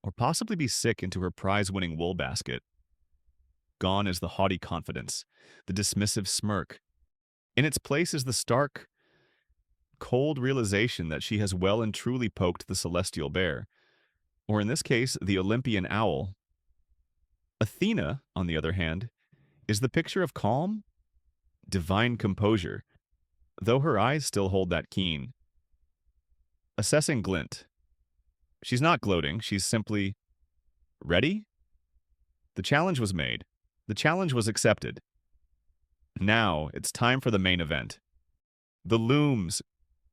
or possibly be sick into her prize-winning wool basket. Gone is the haughty confidence, the dismissive smirk. In its place is the stark, cold realization that she has well and truly poked the celestial bear, or in this case, the Olympian owl. Athena, on the other hand, is the picture of calm, divine composure, though her eyes still hold that keen, assessing glint. She's not gloating, she's simply ready. The challenge was made. The challenge was accepted. Now, it's time for the main event. The looms,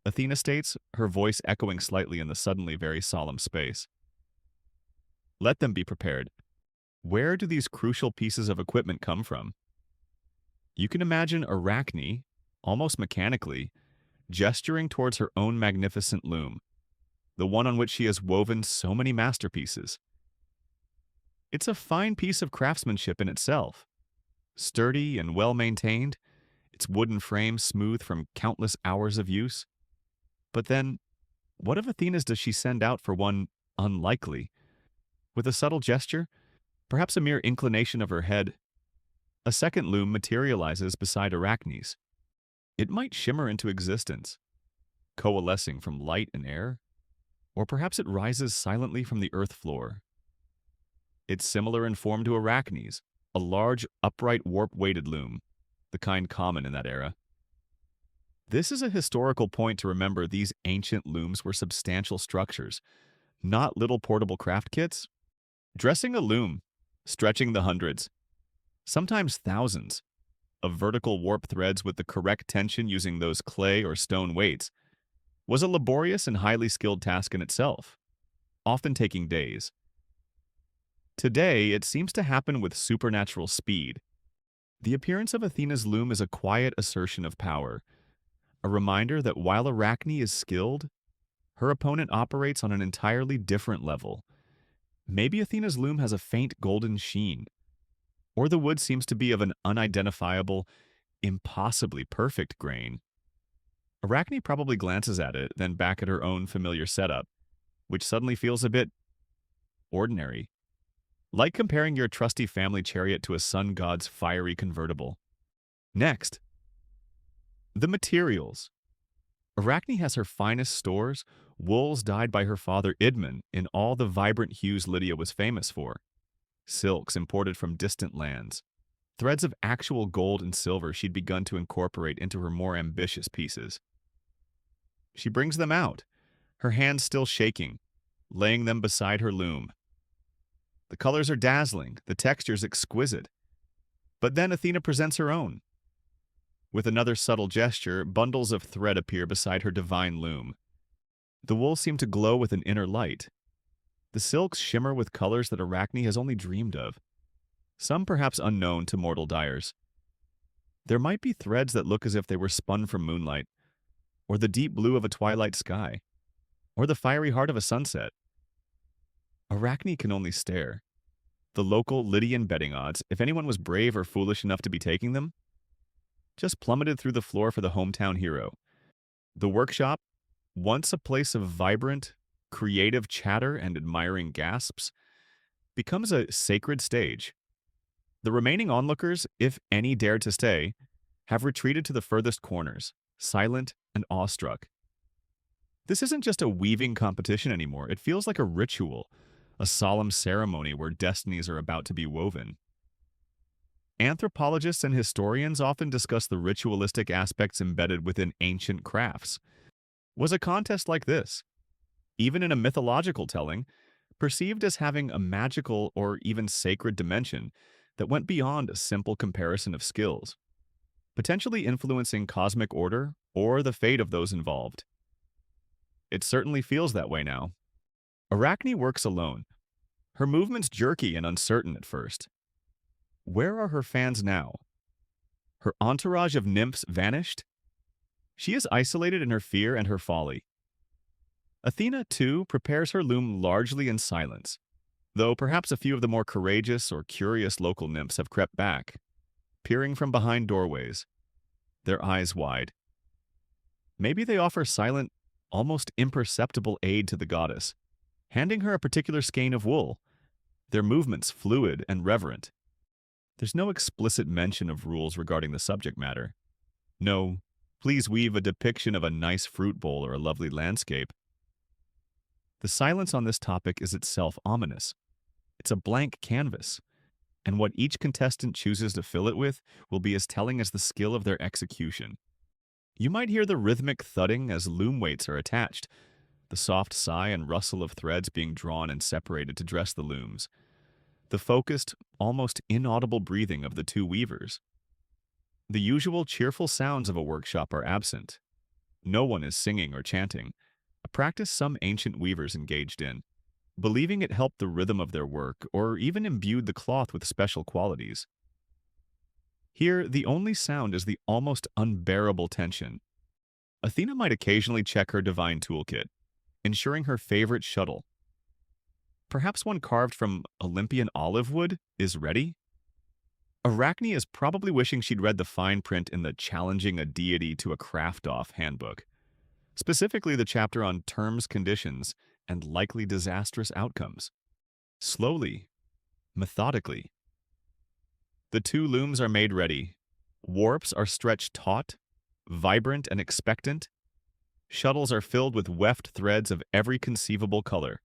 Athena states, her voice echoing slightly in the suddenly very solemn space. Let them be prepared. Where do these crucial pieces of equipment come from? You can imagine Arachne, almost mechanically, gesturing towards her own magnificent loom, the one on which she has woven so many masterpieces. It's a fine piece of craftsmanship in itself. Sturdy and well-maintained, its wooden frame smooth from countless hours of use. But then, what of Athena's does she send out for one unlikely? With a subtle gesture, perhaps a mere inclination of her head, a second loom materializes beside Arachne's. It might shimmer into existence, coalescing from light and air, or perhaps it rises silently from the earth floor. It's similar in form to Arachne's, a large, upright, warp-weighted loom, the kind common in that era. This is a historical point to remember. These ancient looms were substantial structures, not little portable craft kits. Dressing a loom, stretching the hundreds, sometimes thousands, of vertical warp threads with the correct tension using those clay or stone weights, was a laborious and highly skilled task in itself, often taking days. Today, it seems to happen with supernatural speed. The appearance of Athena's loom is a quiet assertion of power, a reminder that while Arachne is skilled, her opponent operates on an entirely different level. Maybe Athena's loom has a faint golden sheen, or the wood seems to be of an unidentifiable, impossibly perfect grain. Arachne probably glances at it, then back at her own familiar setup, which suddenly feels a bit ordinary. Like comparing your trusty family chariot to a sun god's fiery convertible. Next, the materials. Arachne has her finest stores, wools dyed by her father Idmon in all the vibrant hues Lydia was famous for. Silks imported from distant lands. Threads of actual gold and silver she'd begun to incorporate into her more ambitious pieces. She brings them out, her hands still shaking, laying them beside her loom. The colors are dazzling, the textures exquisite. But then Athena presents her own. With another subtle gesture, bundles of thread appear beside her divine loom. The wool seems to glow with an inner light. The silks shimmer with colors that Arachne has only dreamed of, some perhaps unknown to mortal dyers. There might be threads that look as if they were spun from moonlight, or the deep blue of a twilight sky, or the fiery heart of a sunset. Arachne can only stare. The local Lydian betting odds, if anyone was brave or foolish enough to be taking them, just plummeted through the floor for the hometown hero. The workshop, once a place of vibrant, creative chatter and admiring gasps, becomes a sacred stage. The remaining onlookers, if any dared to stay, have retreated to the furthest corners, silent and awestruck. This isn't just a weaving competition anymore. It feels like a ritual, a solemn ceremony where destinies are about to be woven. Anthropologists and historians often discuss the ritualistic aspects embedded within ancient crafts. Was a contest like this, even in a mythological telling, perceived as having a magical or even sacred dimension that went beyond a simple comparison of skills, potentially influencing cosmic order or the fate of those involved? It certainly feels that way now. Arachne works alone, her movements jerky and uncertain at first. Where are her fans now? Her entourage of nymphs vanished? She is isolated in her fear and her folly. Athena, too, prepares her loom largely in silence, though perhaps a few of the more courageous or curious local nymphs have crept back, peering from behind doorways, their eyes wide. Maybe they offer silent, almost imperceptible aid to the goddess, handing her a particular skein of wool, their movements fluid and reverent. There's no explicit mention of rules regarding the subject matter. No, please weave a depiction of a nice fruit bowl or a lovely landscape. The silence on this topic is itself ominous. It's a blank canvas, and what each contestant chooses to fill it with will be as telling as the skill of their execution. You might hear the rhythmic thudding as loom weights are attached, the soft sigh and rustle of threads being drawn and separated to dress the looms, the focused, almost inaudible breathing of the two weavers. The usual cheerful sounds of a workshop are absent. No one is singing or chanting, a practice some ancient weavers engaged in, believing it helped the rhythm of their work or even imbued the cloth with special qualities. Here, the only sound is the almost unbearable tension. Athena might occasionally check her divine toolkit, ensuring her favorite shuttle, perhaps one carved from Olympian olive wood, is ready. Arachne is probably wishing she'd read the fine print in the Challenging a Deity to a Craft-Off handbook, specifically the chapter on terms, conditions, and likely disastrous outcomes. Slowly, methodically, the two looms are made ready. Warps are stretched taut, vibrant and expectant. Shuttles are filled with weft threads of every conceivable color.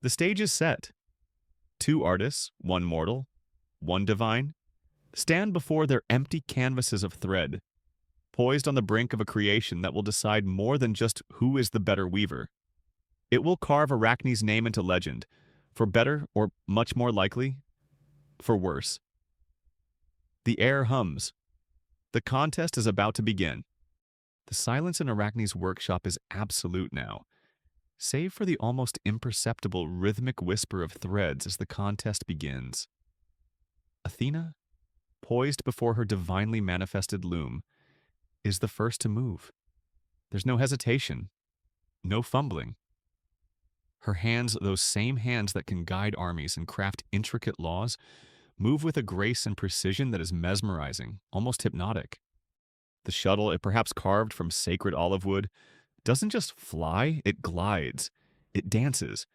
The stage is set. Two artists, one mortal, one divine, stand before their empty canvases of thread, poised on the brink of a creation that will decide more than just who is the better weaver. It will carve Arachne's name into legend, for better or, much more likely, for worse. The air hums. The contest is about to begin. The silence in Arachne's workshop is absolute now, save for the almost imperceptible rhythmic whisper of threads as the contest begins. Athena, poised before her divinely manifested loom, is the first to move. There's no hesitation, no fumbling. Her hands, those same hands that can guide armies and craft intricate laws, move with a grace and precision that is mesmerizing, almost hypnotic. The shuttle, perhaps carved from sacred olive wood, doesn't just fly, it glides. It dances,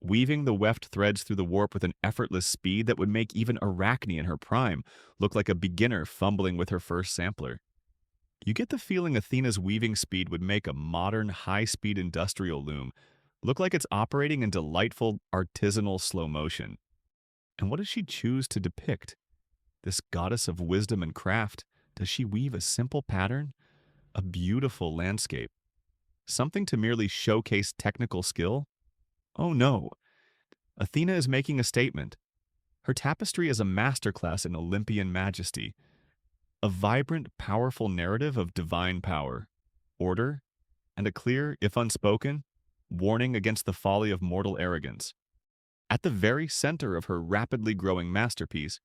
weaving the weft threads through the warp with an effortless speed that would make even Arachne in her prime look like a beginner fumbling with her first sampler. You get the feeling Athena's weaving speed would make a modern, high-speed industrial loom look like it's operating in delightful, artisanal slow motion. And what does she choose to depict? This goddess of wisdom and craft, does she weave a simple pattern? A beautiful landscape? Something to merely showcase technical skill? Oh no. Athena is making a statement. Her tapestry is a masterclass in Olympian majesty, a vibrant, powerful narrative of divine power, order, and a clear, if unspoken, warning against the folly of mortal arrogance. At the very center of her rapidly growing masterpiece,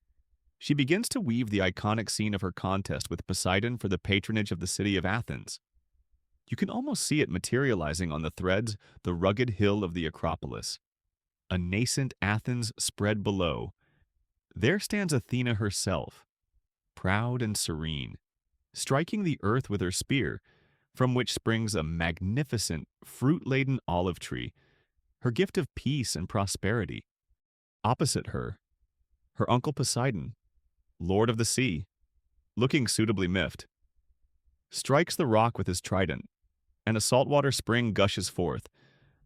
she begins to weave the iconic scene of her contest with Poseidon for the patronage of the city of Athens. You can almost see it materializing on the threads, the rugged hill of the Acropolis. A nascent Athens spread below. There stands Athena herself, proud and serene, striking the earth with her spear, from which springs a magnificent, fruit-laden olive tree, her gift of peace and prosperity. Opposite her, her uncle Poseidon, lord of the sea, looking suitably miffed, strikes the rock with his trident, and a saltwater spring gushes forth,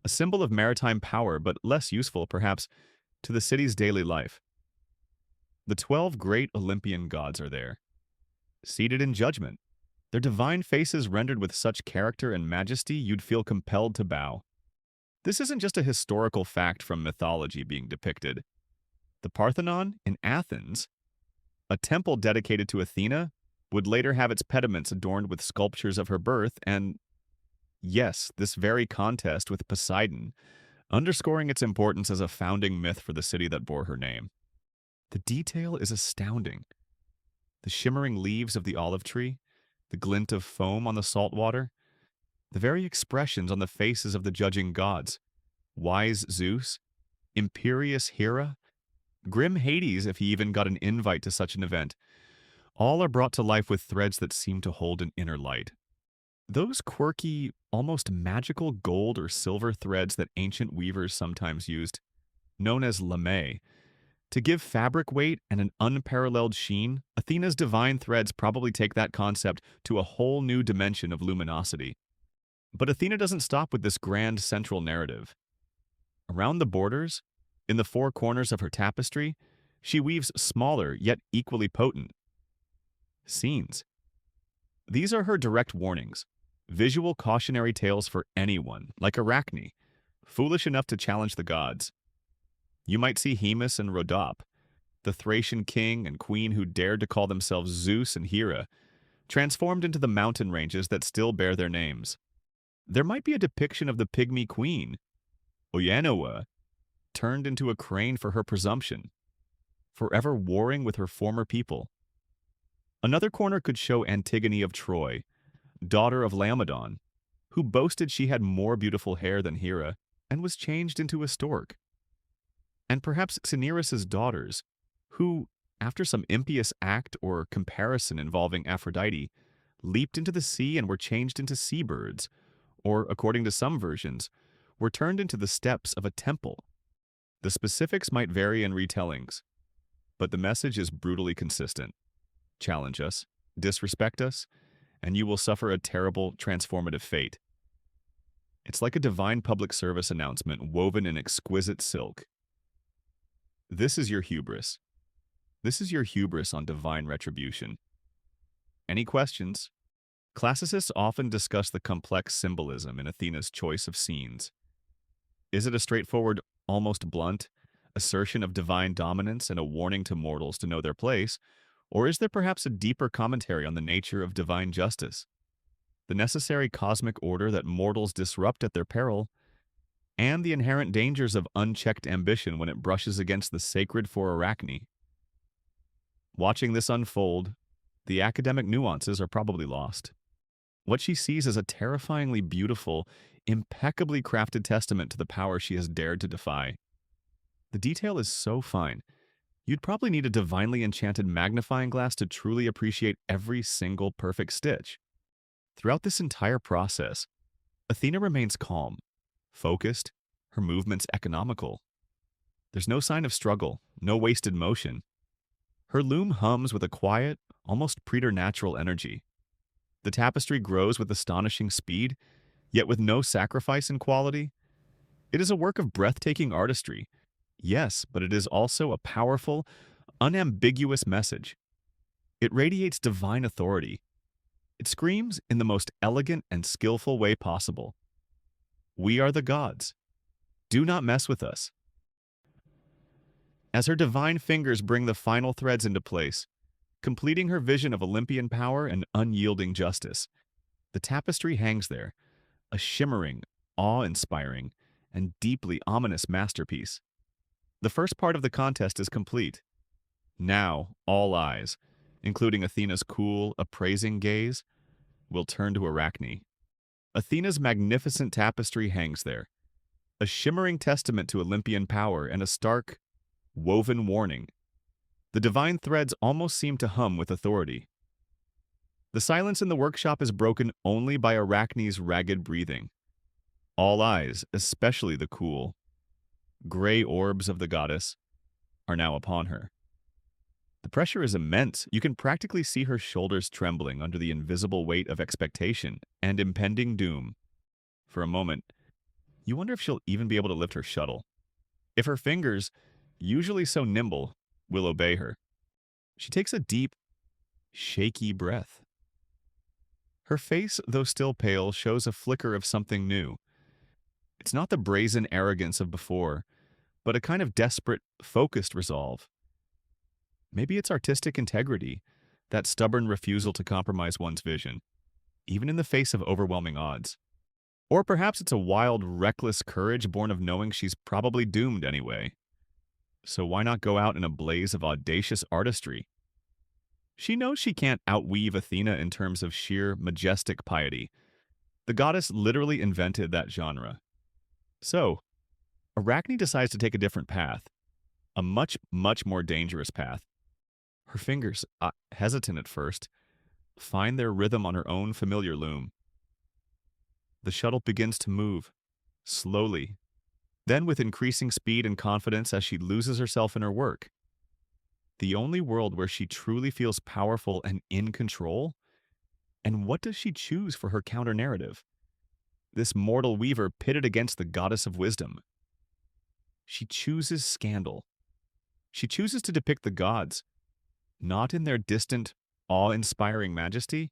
a symbol of maritime power but less useful, perhaps, to the city's daily life. The 12 great Olympian gods are there, seated in judgment, their divine faces rendered with such character and majesty you'd feel compelled to bow. This isn't just a historical fact from mythology being depicted. The Parthenon in Athens, a temple dedicated to Athena, would later have its pediments adorned with sculptures of her birth and, yes, this very contest with Poseidon, underscoring its importance as a founding myth for the city that bore her name. The detail is astounding. The shimmering leaves of the olive tree, the glint of foam on the salt water, the very expressions on the faces of the judging gods, wise Zeus, imperious Hera, grim Hades if he even got an invite to such an event, all are brought to life with threads that seem to hold an inner light. Those quirky, almost magical gold or silver threads that ancient weavers sometimes used, known as lame, to give fabric weight and an unparalleled sheen. Athena's divine threads probably take that concept to a whole new dimension of luminosity. But Athena doesn't stop with this grand central narrative. Around the borders, in the four corners of her tapestry, she weaves smaller yet equally potent scenes. These are her direct warnings, visual cautionary tales for anyone, like Arachne, foolish enough to challenge the gods. You might see Hemus and Rhodope, the Thracian king and queen who dared to call themselves Zeus and Hera, transformed into the mountain ranges that still bear their names. There might be a depiction of the pygmy queen, Oianoa, turned into a crane for her presumption, forever warring with her former people. Another corner could show Antigone of Troy, daughter of Laomedon, who boasted she had more beautiful hair than Hera and was changed into a stork. And perhaps Cinyras' daughters, who, after some impious act or comparison involving Aphrodite, leaped into the sea and were changed into seabirds, or, according to some versions, were turned into the steps of a temple. The specifics might vary in retellings, but the message is brutally consistent. Challenge us, disrespect us, and you will suffer a terrible, transformative fate. It's like a divine public service announcement woven in exquisite silk. This is your hubris. This is your hubris on divine retribution. Any questions? Classicists often discuss the complex symbolism in Athena's choice of scenes. Is it a straightforward, almost blunt, assertion of divine dominance and a warning to mortals to know their place, or is there perhaps a deeper commentary on the nature of divine justice, the necessary cosmic order that mortals disrupt at their peril, and the inherent dangers of unchecked ambition when it brushes against the sacred for Arachne? Watching this unfold, the academic nuances are probably lost. What she sees is a terrifyingly beautiful, impeccably crafted testament to the power she has dared to defy. The detail is so fine, you'd probably need a divinely enchanted magnifying glass to truly appreciate every single perfect stitch. Throughout this entire process, Athena remains calm, focused, her movements economical. There's no sign of struggle, no wasted motion. Her loom hums with a quiet, almost preternatural energy. The tapestry grows with astonishing speed, yet with no sacrifice in quality. It is a work of breathtaking artistry, yes, but it is also a powerful, unambiguous message. It radiates divine authority. It screams in the most elegant and skillful way possible. We are the gods. Do not mess with us. As her divine fingers bring the final threads into place, completing her vision of Olympian power and unyielding justice, the tapestry hangs there, a shimmering, awe-inspiring, and deeply ominous masterpiece. The first part of the contest is complete. Now, all eyes, including Athena's cool, appraising gaze, will turn to Arachne. Athena's magnificent tapestry hangs there, a shimmering testament to Olympian power and a stark, woven warning. The divine threads almost seem to hum with authority. The silence in the workshop is broken only by Arachne's ragged breathing. All eyes, especially the cool, gray orbs of the goddess, are now upon her. The pressure is immense. You can practically see her shoulders trembling under the invisible weight of expectation and impending doom. For a moment, you wonder if she'll even be able to lift her shuttle. If her fingers, usually so nimble, will obey her. She takes a deep, shaky breath. Her face, though still pale, shows a flicker of something new. It's not the brazen arrogance of before, but a kind of desperate, focused resolve. Maybe it's artistic integrity, that stubborn refusal to compromise one's vision, even in the face of overwhelming odds. Or perhaps it's a wild, reckless courage born of knowing she's probably doomed anyway. So why not go out in a blaze of audacious artistry? She knows she can't outweave Athena in terms of sheer, majestic piety. The goddess literally invented that genre. So, Arachne decides to take a different path, a much, much more dangerous path. Her fingers, hesitant at first, find their rhythm on her own familiar loom. The shuttle begins to move, slowly, then with increasing speed and confidence as she loses herself in her work. The only world where she truly feels powerful and in control? And what does she choose for her counter-narrative? This mortal weaver pitted against the goddess of wisdom. She chooses scandal. She chooses to depict the gods, not in their distant, awe-inspiring majesty,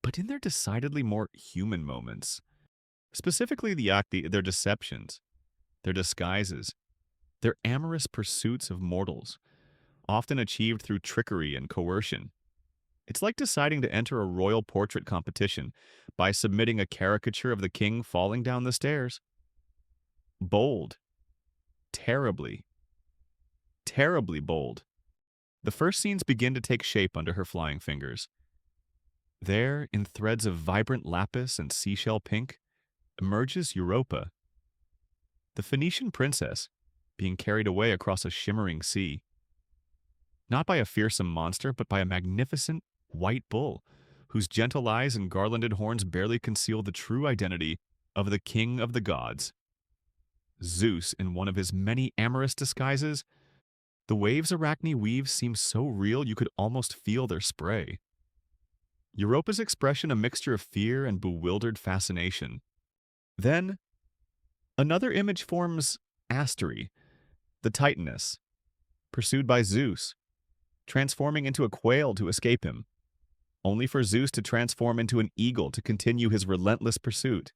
but in their decidedly more human moments. Specifically their deceptions, their disguises, their amorous pursuits of mortals, often achieved through trickery and coercion. It's like deciding to enter a royal portrait competition by submitting a caricature of the king falling down the stairs. Bold. Terribly, terribly bold. The first scenes begin to take shape under her flying fingers. There, in threads of vibrant lapis and seashell pink, emerges Europa, the Phoenician princess, being carried away across a shimmering sea. Not by a fearsome monster, but by a magnificent white bull, whose gentle eyes and garlanded horns barely conceal the true identity of the king of the gods. Zeus, in one of his many amorous disguises, the waves Arachne weaves seem so real you could almost feel their spray. Europa's expression a mixture of fear and bewildered fascination. Then, another image forms Astery, the Titaness, pursued by Zeus, transforming into a quail to escape him, only for Zeus to transform into an eagle to continue his relentless pursuit.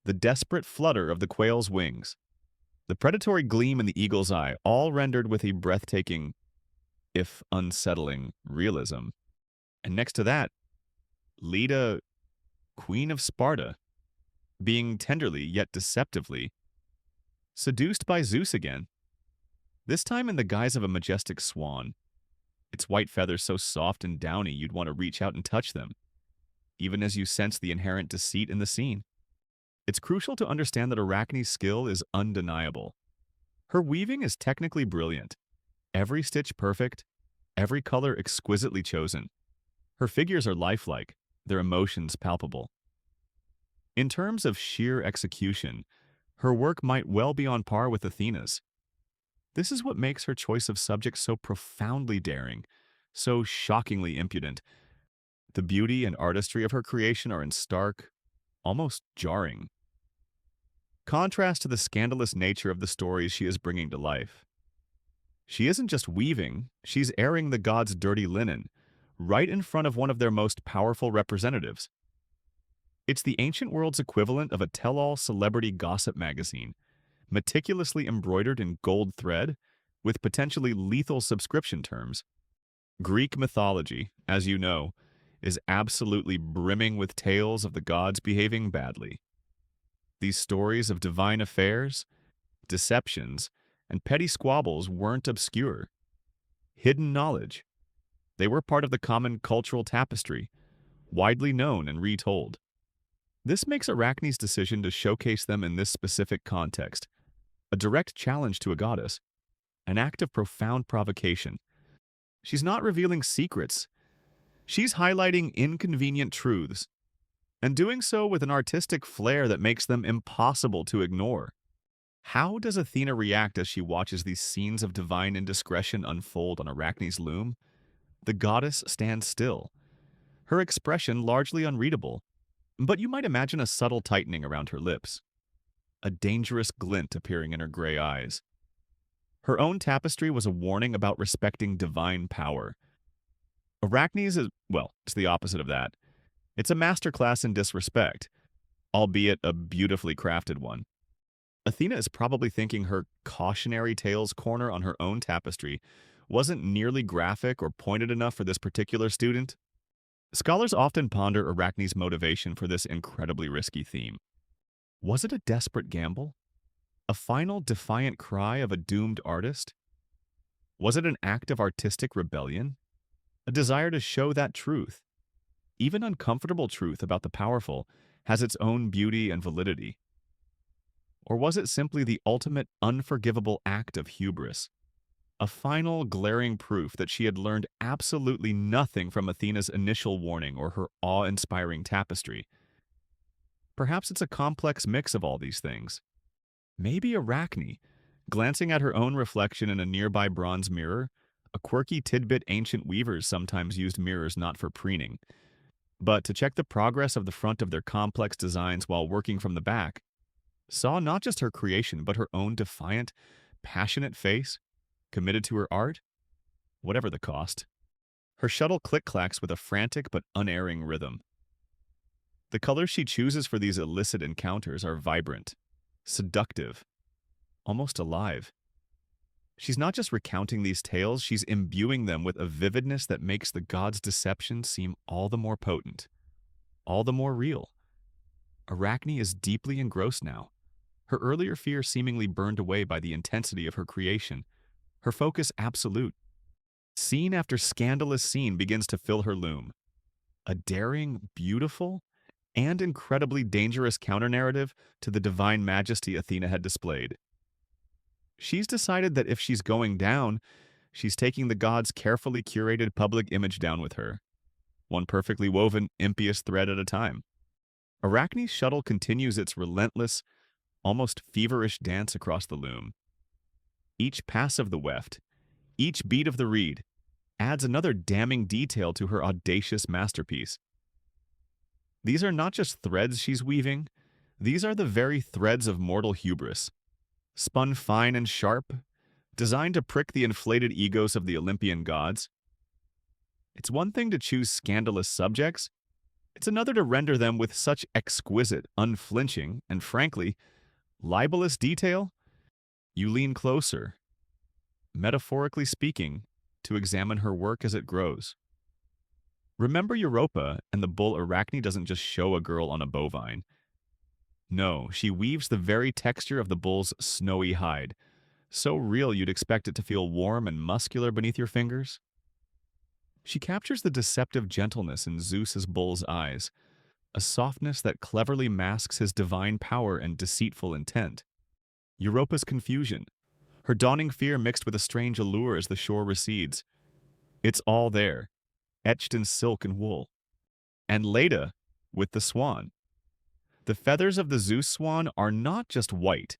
The desperate flutter of the quail's wings, the predatory gleam in the eagle's eye, all rendered with a breathtaking, if unsettling, realism. And next to that, Leda, Queen of Sparta, being tenderly yet deceptively seduced by Zeus again, this time in the guise of a majestic swan, its white feathers so soft and downy you'd want to reach out and touch them, even as you sense the inherent deceit in the scene. It's crucial to understand that Arachne's skill is undeniable. Her weaving is technically brilliant, every stitch perfect, every color exquisitely chosen. Her figures are lifelike, their emotions palpable. In terms of sheer execution, her work might well be on par with Athena's. This is what makes her choice of subject so profoundly daring, so shockingly impudent. The beauty and artistry of her creation are in stark, almost jarring contrast to the scandalous nature of the stories she is bringing to life. She isn't just weaving, she's airing the gods' dirty linen, right in front of one of their most powerful representatives. It's the ancient world's equivalent of a tell-all celebrity gossip magazine, meticulously embroidered in gold thread, with potentially lethal subscription terms. Greek mythology, as you know, is absolutely brimming with tales of the gods behaving badly. These stories of divine affairs, deceptions, and petty squabbles weren't obscure. Hidden knowledge. They were part of the common cultural tapestry, widely known and retold. This makes Arachne's decision to showcase them in this specific context a direct challenge to a goddess, an act of profound provocation. She's not revealing secrets. She's highlighting inconvenient truths, and doing so with an artistic flair that makes them impossible to ignore. How does Athena react as she watches these scenes of divine indiscretion unfold on Arachne's loom? The goddess stands still, her expression largely unreadable, but you might imagine a subtle tightening around her lips, a dangerous glint appearing in her gray eyes. Her own tapestry was a warning about respecting divine power. Arachne's is, well, it's the opposite of that. It's a masterclass in disrespect, albeit a beautifully crafted one. Athena is probably thinking her cautionary tales corner on her own tapestry wasn't nearly graphic or pointed enough for this particular student. Scholars often ponder Arachne's motivation for this incredibly risky theme. Was it a desperate gamble? A final defiant cry of a doomed artist? Was it an act of artistic rebellion? A desire to show that truth, even uncomfortable truth about the powerful, has its own beauty and validity? Or was it simply the ultimate unforgivable act of hubris? A final glaring proof that she had learned absolutely nothing from Athena's initial warning or her awe-inspiring tapestry. Perhaps it's a complex mix of all these things. Maybe Arachne, glancing at her own reflection in a nearby bronze mirror, a quirky tidbit ancient weavers sometimes used mirrors not for preening, but to check the progress of the front of their complex designs while working from the back, saw not just her creation but her own defiant, passionate face, committed to her art, whatever the cost. Her shuttle click-clacks with a frantic but unerring rhythm. The colors she chooses for these illicit encounters are vibrant, seductive, almost alive. She's not just recounting these tales, she's imbuing them with a vividness that makes the god's deception seem all the more potent, all the more real. Arachne is deeply engrossed now, her earlier fear seemingly burned away by the intensity of her creation, her focus absolute. Scene after scandalous scene begins to fill her loom. A daring, beautiful, and incredibly dangerous counter-narrative to the divine majesty Athena had displayed. She's decided that if she's going down, she's taking the god's carefully curated public image down with her, one perfectly woven, impious thread at a time. Arachne's shuttle continues its relentless, almost feverish dance across the loom. Each pass of the weft, each beat of the reed, adds another damning detail to her audacious masterpiece. These are not just threads she's weaving, these are the very threads of mortal hubris, spun fine and sharp, designed to prick the inflated egos of the Olympian gods. It's one thing to choose scandalous subjects, it's another to render them with such exquisite, unflinching, and frankly, libelous detail. You lean closer, metaphorically speaking, to examine her work as it grows. Remember Europa, and the bull Arachne doesn't just show a girl on a bovine. No, she weaves the very texture of the bull's snowy hide, so real you'd expect it to feel warm and muscular beneath your fingers. She captures the deceptive gentleness in Zeus's bull's eyes, a softness that cleverly masks his divine power and deceitful intent. Europa's confusion, her dawning fear mixed with a strange allure as the shore recedes. It's all there, etched in silk and wool. And Leda, with the swan. The feathers of the Zeus swan are not just white,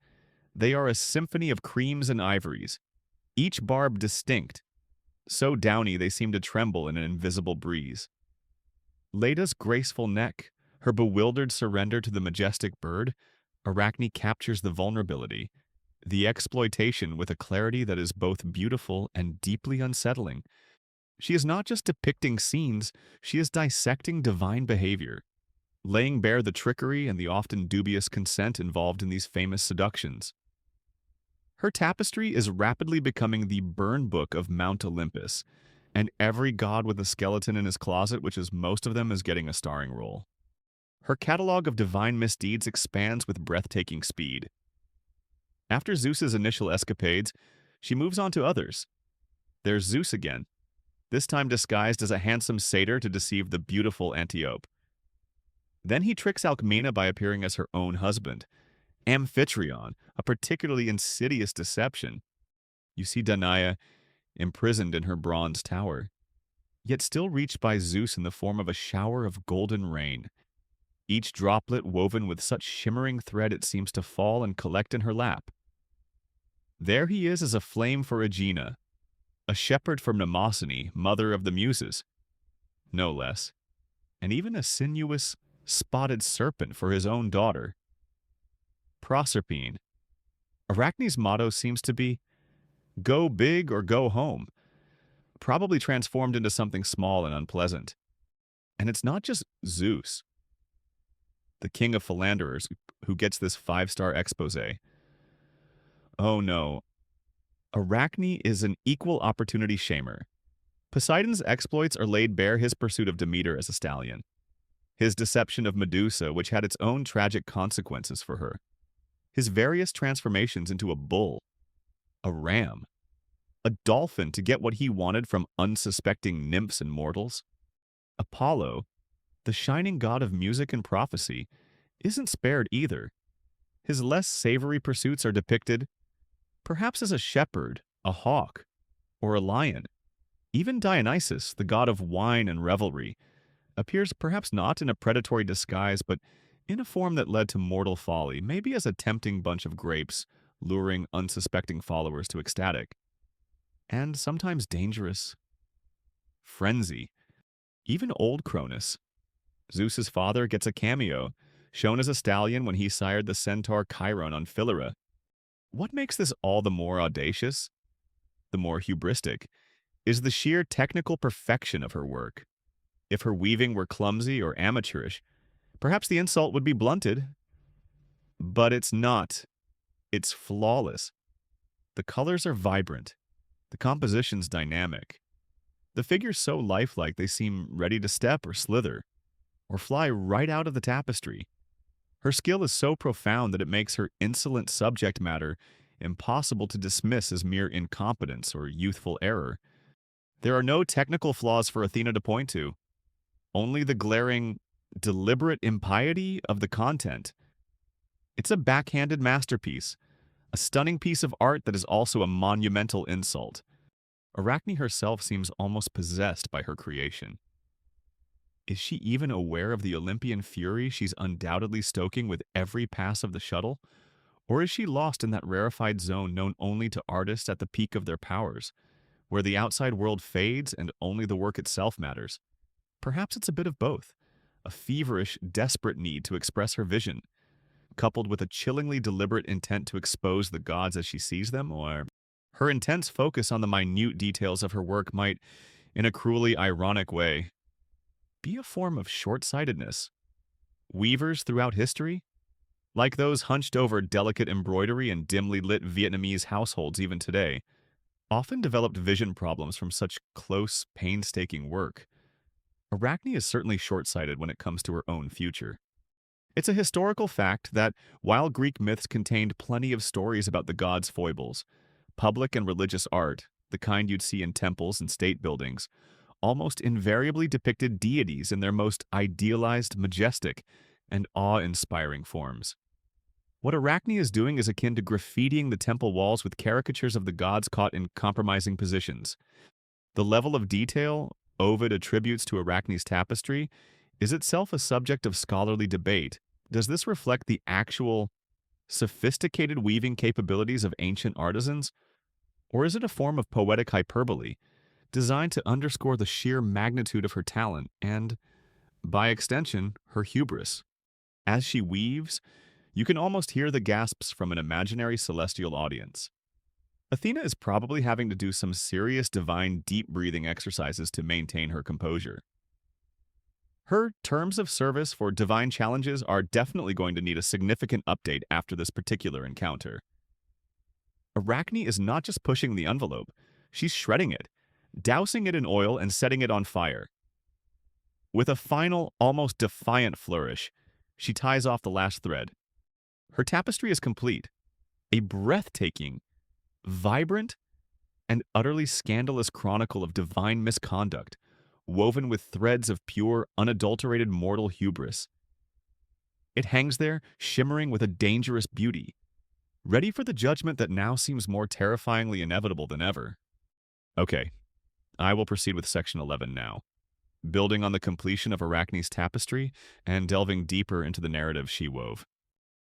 they are a symphony of creams and ivories, each barb distinct, so downy they seem to tremble in an invisible breeze. Leda's graceful neck, her bewildered surrender to the majestic bird, Arachne captures the vulnerability, the exploitation with a clarity that is both beautiful and deeply unsettling. She is not just depicting scenes, she is dissecting divine behavior, laying bare the trickery and the often dubious consent involved in these famous seductions. Her tapestry is rapidly becoming the burn book of Mount Olympus, and every god with a skeleton in his closet, which is most of them, is getting a starring role. Her catalog of divine misdeeds expands with breathtaking speed. After Zeus's initial escapades, she moves on to others. There's Zeus again, this time disguised as a handsome satyr to deceive the beautiful Antiope. Then he tricks Alcmena by appearing as her own husband, Amphitryon, a particularly insidious deception. You see Danae imprisoned in her bronze tower, yet still reached by Zeus in the form of a shower of golden rain, each droplet woven with such shimmering thread it seems to fall and collect in her lap. There he is as a flame for Aegina, a shepherd for Mnemosyne, mother of the Muses, no less, and even a sinuous, spotted serpent for his own daughter, Proserpine. Arachne's motto seems to be, go big or go home, probably transformed into something small and unpleasant. And it's not just Zeus, the king of philanderers, who gets this 5-star expose. Oh no, Arachne is an equal opportunity shamer. Poseidon's exploits are laid bare his pursuit of Demeter as a stallion, his deception of Medusa, which had its own tragic consequences for her, his various transformations into a bull, a ram, a dolphin to get what he wanted from unsuspecting nymphs and mortals. Apollo, the shining god of music and prophecy, isn't spared either. His less savory pursuits are depicted, perhaps as a shepherd, a hawk, or a lion. Even Dionysus, the god of wine and revelry, appears perhaps not in a predatory disguise, but in a form that led to mortal folly, maybe as a tempting bunch of grapes, luring unsuspecting followers to ecstatic, and sometimes dangerous frenzy. Even old Cronus, Zeus's father, gets a cameo, shown as a stallion when he sired the centaur Chiron on Philyra. What makes this all the more audacious, the more hubristic, is the sheer technical perfection of her work. If her weaving were clumsy or amateurish, perhaps the insult would be blunted, but it's not. It's flawless. The colors are vibrant. The composition's dynamic. The figures so lifelike they seem ready to step or slither, or fly right out of the tapestry. Her skill is so profound that it makes her insolent subject matter impossible to dismiss as mere incompetence or youthful error. There are no technical flaws for Athena to point to, only the glaring, deliberate impiety of the content. It's a backhanded masterpiece, a stunning piece of art that is also a monumental insult. Arachne herself seems almost possessed by her creation. Is she even aware of the Olympian fury she's undoubtedly stoking with every pass of the shuttle? Or is she lost in that rarefied zone known only to artists at the peak of their powers, where the outside world fades and only the work itself matters? Perhaps it's a bit of both, a feverish, desperate need to express her vision, coupled with a chillingly deliberate intent to expose the gods as she sees them, or her intense focus on the minute details of her work might, in a cruelly ironic way, be a form of short-sightedness. Weavers throughout history, like those hunched over delicate embroidery in dimly lit Vietnamese households even today, often developed vision problems from such close, painstaking work. Arachne is certainly short-sighted when it comes to her own future. It's a historical fact that, while Greek myths contained plenty of stories about the gods' foibles, public and religious art, the kind you'd see in temples and state buildings, almost invariably depicted deities in their most idealized, majestic, and awe-inspiring forms. What Arachne is doing is akin to graffitiing the temple walls with caricatures of the gods caught in compromising positions. The level of detail Ovid attributes to Arachne's tapestry is itself a subject of scholarly debate. Does this reflect the actual, sophisticated weaving capabilities of ancient artisans, or is it a form of poetic hyperbole, designed to underscore the sheer magnitude of her talent and, by extension, her hubris? As she weaves, you can almost hear the gasps from an imaginary celestial audience. Athena is probably having to do some serious divine deep breathing exercises to maintain her composure. Her terms of service for divine challenges are definitely going to need a significant update after this particular encounter. Arachne is not just pushing the envelope, she's shredding it, dousing it in oil and setting it on fire. With a final, almost defiant flourish, she ties off the last thread. Her tapestry is complete, a breathtaking, vibrant, and utterly scandalous chronicle of divine misconduct, woven with threads of pure, unadulterated mortal hubris. It hangs there, shimmering with a dangerous beauty, ready for the judgment that now seems more terrifyingly inevitable than ever. Okay, I will proceed with section 11 now, building on the completion of Arachne's tapestry and delving deeper into the narrative she wove.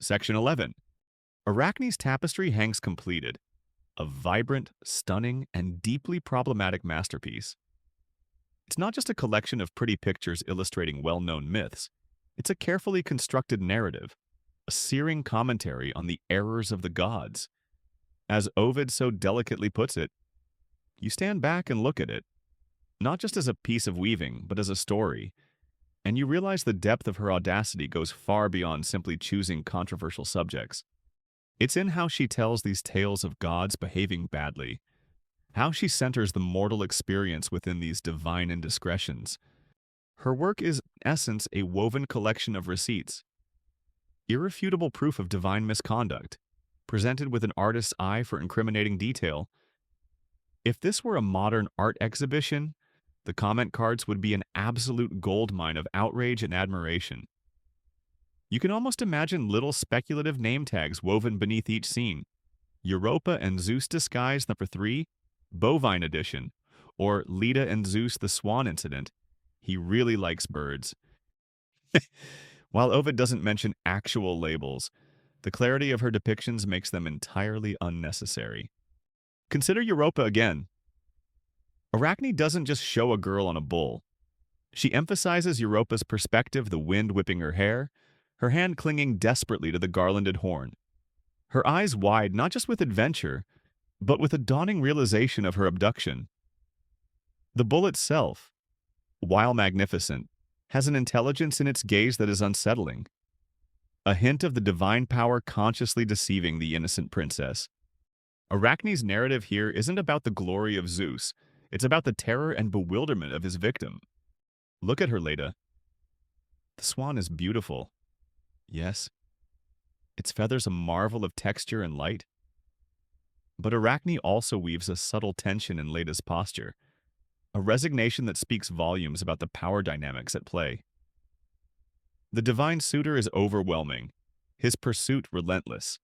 Section 11. Arachne's tapestry hangs completed, a vibrant, stunning, and deeply problematic masterpiece. It's not just a collection of pretty pictures illustrating well-known myths. It's a carefully constructed narrative, a searing commentary on the errors of the gods. As Ovid so delicately puts it, you stand back and look at it, not just as a piece of weaving, but as a story, and you realize the depth of her audacity goes far beyond simply choosing controversial subjects. It's in how she tells these tales of gods behaving badly, how she centers the mortal experience within these divine indiscretions. Her work is, in essence, a woven collection of receipts, irrefutable proof of divine misconduct, presented with an artist's eye for incriminating detail. If this were a modern art exhibition, the comment cards would be an absolute goldmine of outrage and admiration. You can almost imagine little speculative name tags woven beneath each scene. Europa and Zeus Disguise number 3, Bovine Edition, or Leda and Zeus the Swan Incident. He really likes birds. While Ovid doesn't mention actual labels, the clarity of her depictions makes them entirely unnecessary. Consider Europa again. Arachne doesn't just show a girl on a bull. She emphasizes Europa's perspective, the wind whipping her hair, her hand clinging desperately to the garlanded horn, her eyes wide not just with adventure, but with a dawning realization of her abduction. The bull itself, while magnificent, has an intelligence in its gaze that is unsettling, a hint of the divine power consciously deceiving the innocent princess. Arachne's narrative here isn't about the glory of Zeus, it's about the terror and bewilderment of his victim. Look at her, Leda. The swan is beautiful. Yes, its feathers a marvel of texture and light. But Arachne also weaves a subtle tension in Leda's posture, a resignation that speaks volumes about the power dynamics at play. The divine suitor is overwhelming, his pursuit relentless,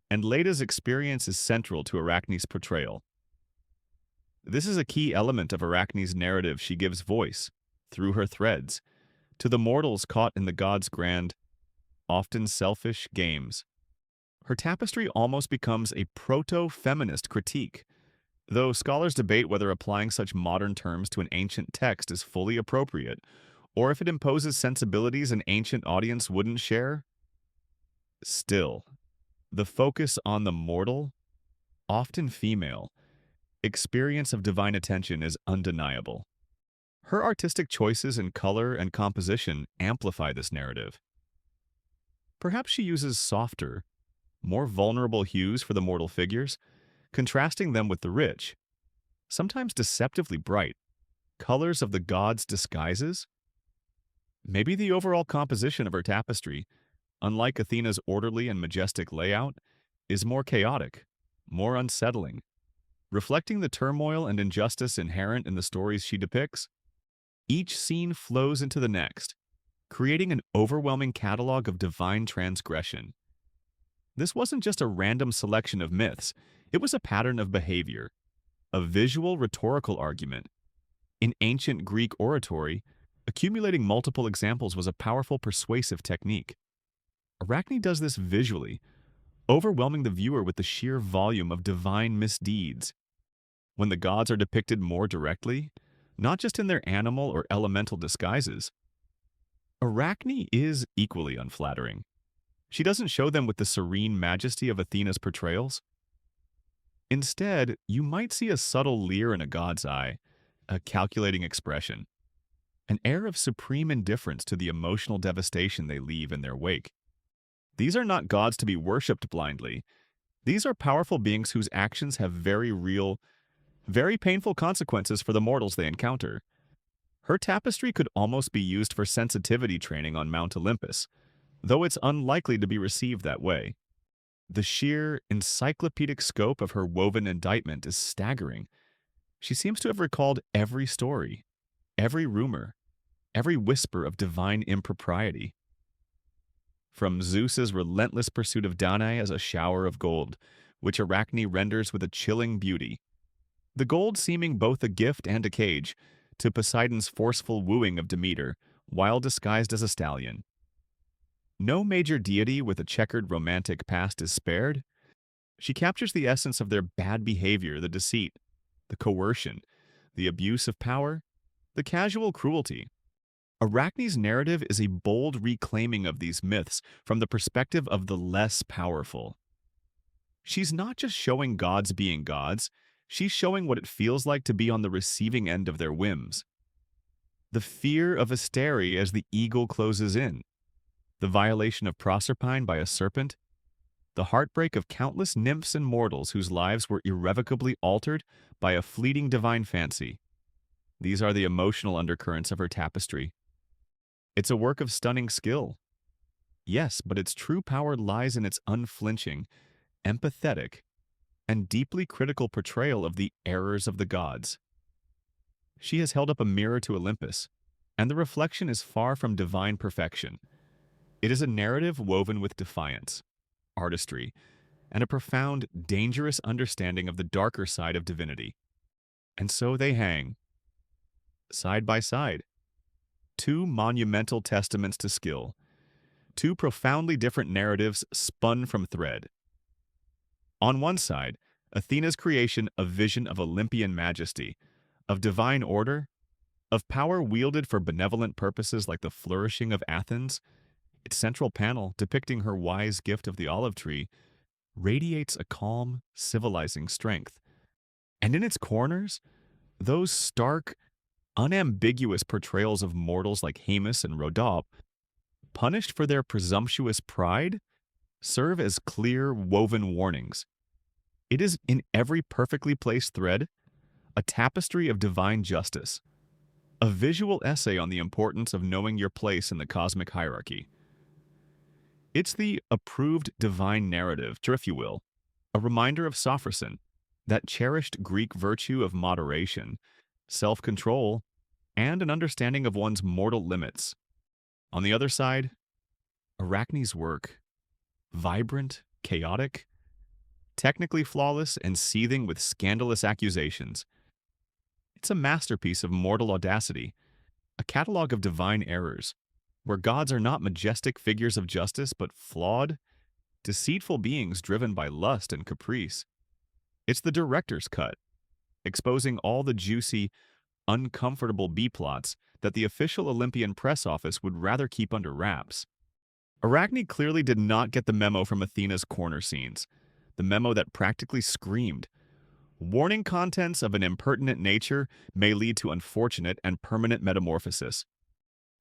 and Leda's experience is central to Arachne's portrayal. This is a key element of Arachne's narrative. She gives voice, through her threads, to the mortals caught in the gods' grand, often selfish games. Her tapestry almost becomes a proto-feminist critique, though scholars debate whether applying such modern terms to an ancient text is fully appropriate, or if it imposes sensibilities an ancient audience wouldn't share. Still, the focus on the mortal, often female, experience of divine attention is undeniable. Her artistic choices in color and composition amplify this narrative. Perhaps she uses softer, more vulnerable hues for the mortal figures, contrasting them with the rich, sometimes deceptively bright, colors of the gods' disguises. Maybe the overall composition of her tapestry, unlike Athena's orderly and majestic layout, is more chaotic, more unsettling, reflecting the turmoil and injustice inherent in the stories she depicts. Each scene flows into the next, creating an overwhelming catalog of divine transgression. This wasn't just a random selection of myths, it was a pattern of behavior, a visual rhetorical argument. In ancient Greek oratory, accumulating multiple examples was a powerful persuasive technique. Arachne does this visually, overwhelming the viewer with the sheer volume of divine misdeeds. When the gods are depicted more directly, not just in their animal or elemental disguises, Arachne is equally unflattering. She doesn't show them with the serene majesty of Athena's portrayals. Instead, you might see a subtle leer in a god's eye, a calculating expression, an air of supreme indifference to the emotional devastation they leave in their wake. These are not gods to be worshipped blindly. These are powerful beings whose actions have very real, very painful consequences for the mortals they encounter. Her tapestry could almost be used for sensitivity training on Mount Olympus, though it's unlikely to be received that way. The sheer, encyclopedic scope of her woven indictment is staggering. She seems to have recalled every story, every rumor, every whisper of divine impropriety. From Zeus's relentless pursuit of Danae as a shower of gold, which Arachne renders with a chilling beauty, the gold seeming both a gift and a cage, to Poseidon's forceful wooing of Demeter, while disguised as a stallion. No major deity with a checkered romantic past is spared. She captures the essence of their bad behavior, the deceit, the coercion, the abuse of power, the casual cruelty. Arachne's narrative is a bold reclaiming of these myths from the perspective of the less powerful. She's not just showing gods being gods, she's showing what it feels like to be on the receiving end of their whims. The fear of Asteri as the eagle closes in, the violation of Proserpine by a serpent, the heartbreak of countless nymphs and mortals whose lives were irrevocably altered by a fleeting divine fancy. These are the emotional undercurrents of her tapestry. It's a work of stunning skill. Yes, but its true power lies in its unflinching, empathetic, and deeply critical portrayal of the errors of the gods. She has held up a mirror to Olympus, and the reflection is far from divine perfection. It is a narrative woven with defiance, artistry, and a profound, dangerous understanding of the darker side of divinity. And so they hang, side by side, two monumental testaments to skill, two profoundly different narratives spun from thread. On one side, Athena's creation a vision of Olympian majesty, of divine order, of power wielded for benevolent purposes like the flourishing of Athens. Its central panel, depicting her wise gift of the olive tree, radiates a calm, civilizing strength. And in its corners, those stark, unambiguous portrayals of mortals like Haemus and Rhodope, punished for their presumptuous pride, serve as clear, woven warnings. It is, in every perfectly placed thread, a tapestry of divine justice, a visual essay on the importance of knowing your place in the cosmic hierarchy. It's the approved divine narrative, if you will, a reminder of Sophrosyne, that cherished Greek virtue of moderation, self-control, and an understanding of one's mortal limits. On the other side, Arachne's work, vibrant, chaotic, technically flawless, and seething with scandalous accusations. It's a masterpiece of mortal audacity, a catalog of divine errors, where gods are not majestic figures of justice but flawed, deceitful beings driven by lust and caprice. It's the director's cut, exposing all the juicy, uncomfortable B-plots that the official Olympian press office would rather keep under wraps. Arachne clearly did not get the memo from Athena's corner scenes, the memo that practically screamed, "Warning contents of an impertinent nature may lead to unfortunate and permanent metamorphosis."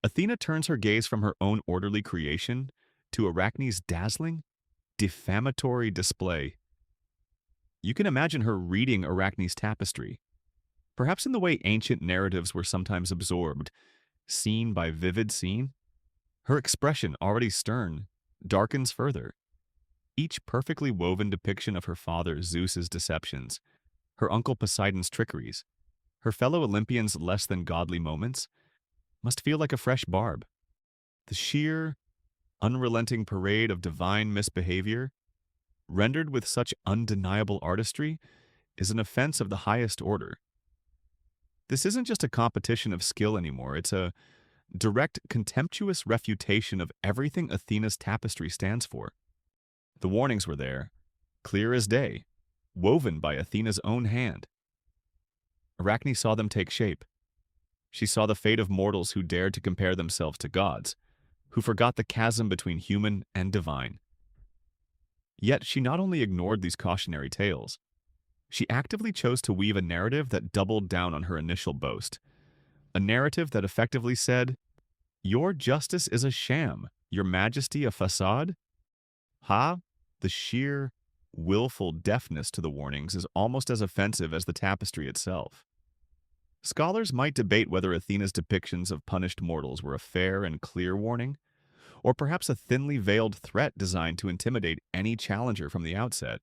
Athena turns her gaze from her own orderly creation to Arachne's dazzling, defamatory display. You can imagine her reading Arachne's tapestry, perhaps in the way ancient narratives were sometimes absorbed, scene by vivid scene. Her expression, already stern, darkens further. Each perfectly woven depiction of her father Zeus's deceptions, her uncle Poseidon's trickeries, her fellow Olympians' less than godly moments, must feel like a fresh barb. The sheer, unrelenting parade of divine misbehavior, rendered with such undeniable artistry, is an offense of the highest order. This isn't just a competition of skill anymore, it's a direct, contemptuous refutation of everything Athena's tapestry stands for. The warnings were there, clear as day, woven by Athena's own hand. Arachne saw them take shape. She saw the fate of mortals who dared to compare themselves to gods, who forgot the chasm between human and divine. Yet she not only ignored these cautionary tales, she actively chose to weave a narrative that doubled down on her initial boast, a narrative that effectively said, "Your justice is a sham, your majesty a facade." The sheer, willful deafness to the warnings is almost as offensive as the tapestry itself. Scholars might debate whether Athena's depictions of punished mortals were a fair and clear warning, or perhaps a thinly veiled threat designed to intimidate any challenger from the outset.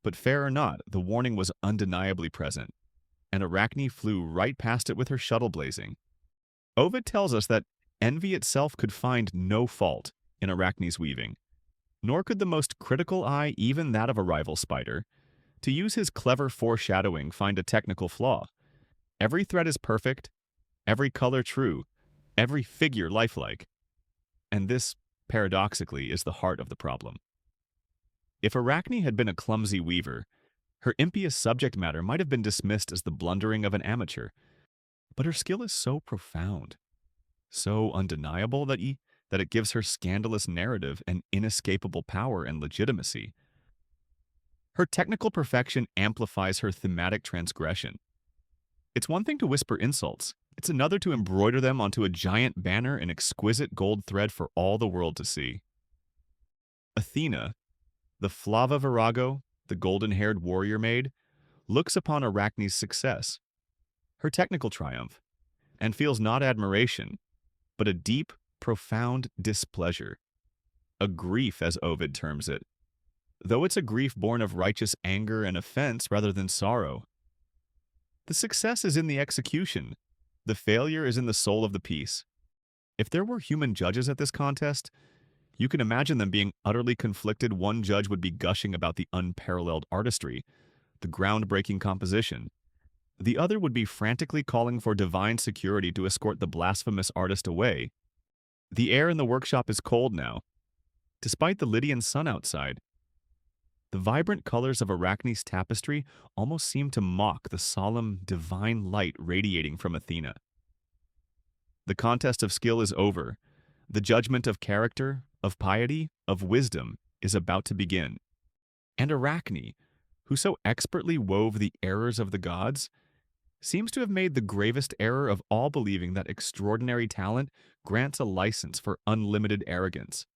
But fair or not, the warning was undeniably present, and Arachne flew right past it with her shuttle blazing. Ovid tells us that envy itself could find no fault in Arachne's weaving, nor could the most critical eye, even that of a rival spider, to use his clever foreshadowing, find a technical flaw. Every thread is perfect, every color true, every figure lifelike. And this, paradoxically, is the heart of the problem. If Arachne had been a clumsy weaver, her impious subject matter might have been dismissed as the blundering of an amateur. But her skill is so profound, so undeniable that it gives her scandalous narrative an inescapable power and legitimacy. Her technical perfection amplifies her thematic transgression. It's one thing to whisper insults, it's another to embroider them onto a giant banner in exquisite gold thread for all the world to see. Athena, the Flava Virago, the golden-haired warrior maid, looks upon Arachne's success, her technical triumph, and feels not admiration, but a deep, profound displeasure. A grief, as Ovid terms it, though it's a grief born of righteous anger and offense rather than sorrow. The success is in the execution. The failure is in the soul of the piece. If there were human judges at this contest, you can imagine them being utterly conflicted. One judge would be gushing about the unparalleled artistry, the groundbreaking composition. The other would be frantically calling for divine security to escort the blasphemous artist away. The air in the workshop is cold now, despite the Lydian sun outside. The vibrant colors of Arachne's tapestry almost seem to mock the solemn, divine light radiating from Athena. The contest of skill is over. The judgment of character, of piety, of wisdom is about to begin. And Arachne, who so expertly wove the errors of the gods, seems to have made the gravest error of all, believing that extraordinary talent grants a license for unlimited arrogance,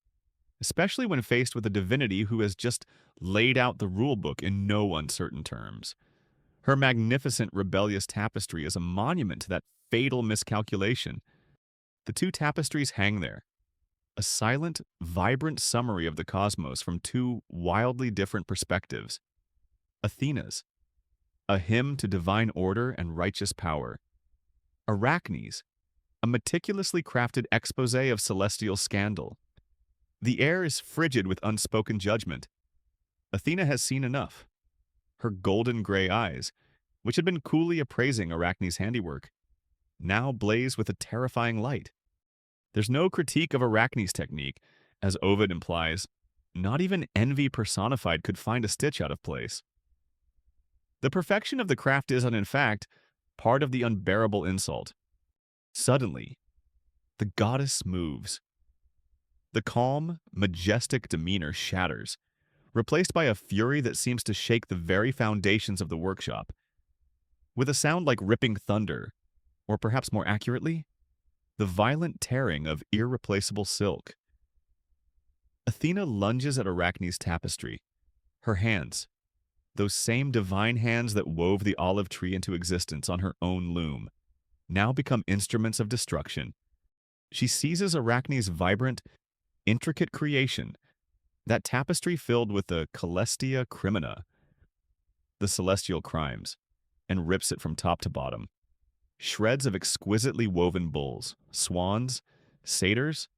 especially when faced with a divinity who has just laid out the rulebook in no uncertain terms. Her magnificent rebellious tapestry is a monument to that fatal miscalculation. The two tapestries hang there, a silent, vibrant summary of the cosmos from two wildly different perspectives. Athena's, a hymn to divine order and righteous power. Arachne's, a meticulously crafted exposé of celestial scandal. The air is frigid with unspoken judgment. Athena has seen enough. Her golden gray eyes, which had been coolly appraising Arachne's handiwork, now blaze with a terrifying light. There's no critique of Arachne's technique. As Ovid implies, not even envy personified could find a stitch out of place. The perfection of the craft is, in fact, part of the unbearable insult. Suddenly, the goddess moves. The calm, majestic demeanor shatters, replaced by a fury that seems to shake the very foundations of the workshop. With a sound like ripping thunder, or perhaps more accurately, the violent tearing of irreplaceable silk. Athena lunges at Arachne's tapestry. Her hands, those same divine hands that wove the olive tree into existence on her own loom, now become instruments of destruction. She seizes Arachne's vibrant, intricate creation, that tapestry filled with the Celestia Crimina, the celestial crimes, and rips it from top to bottom. Shreds of exquisitely woven bulls, swans, satyrs,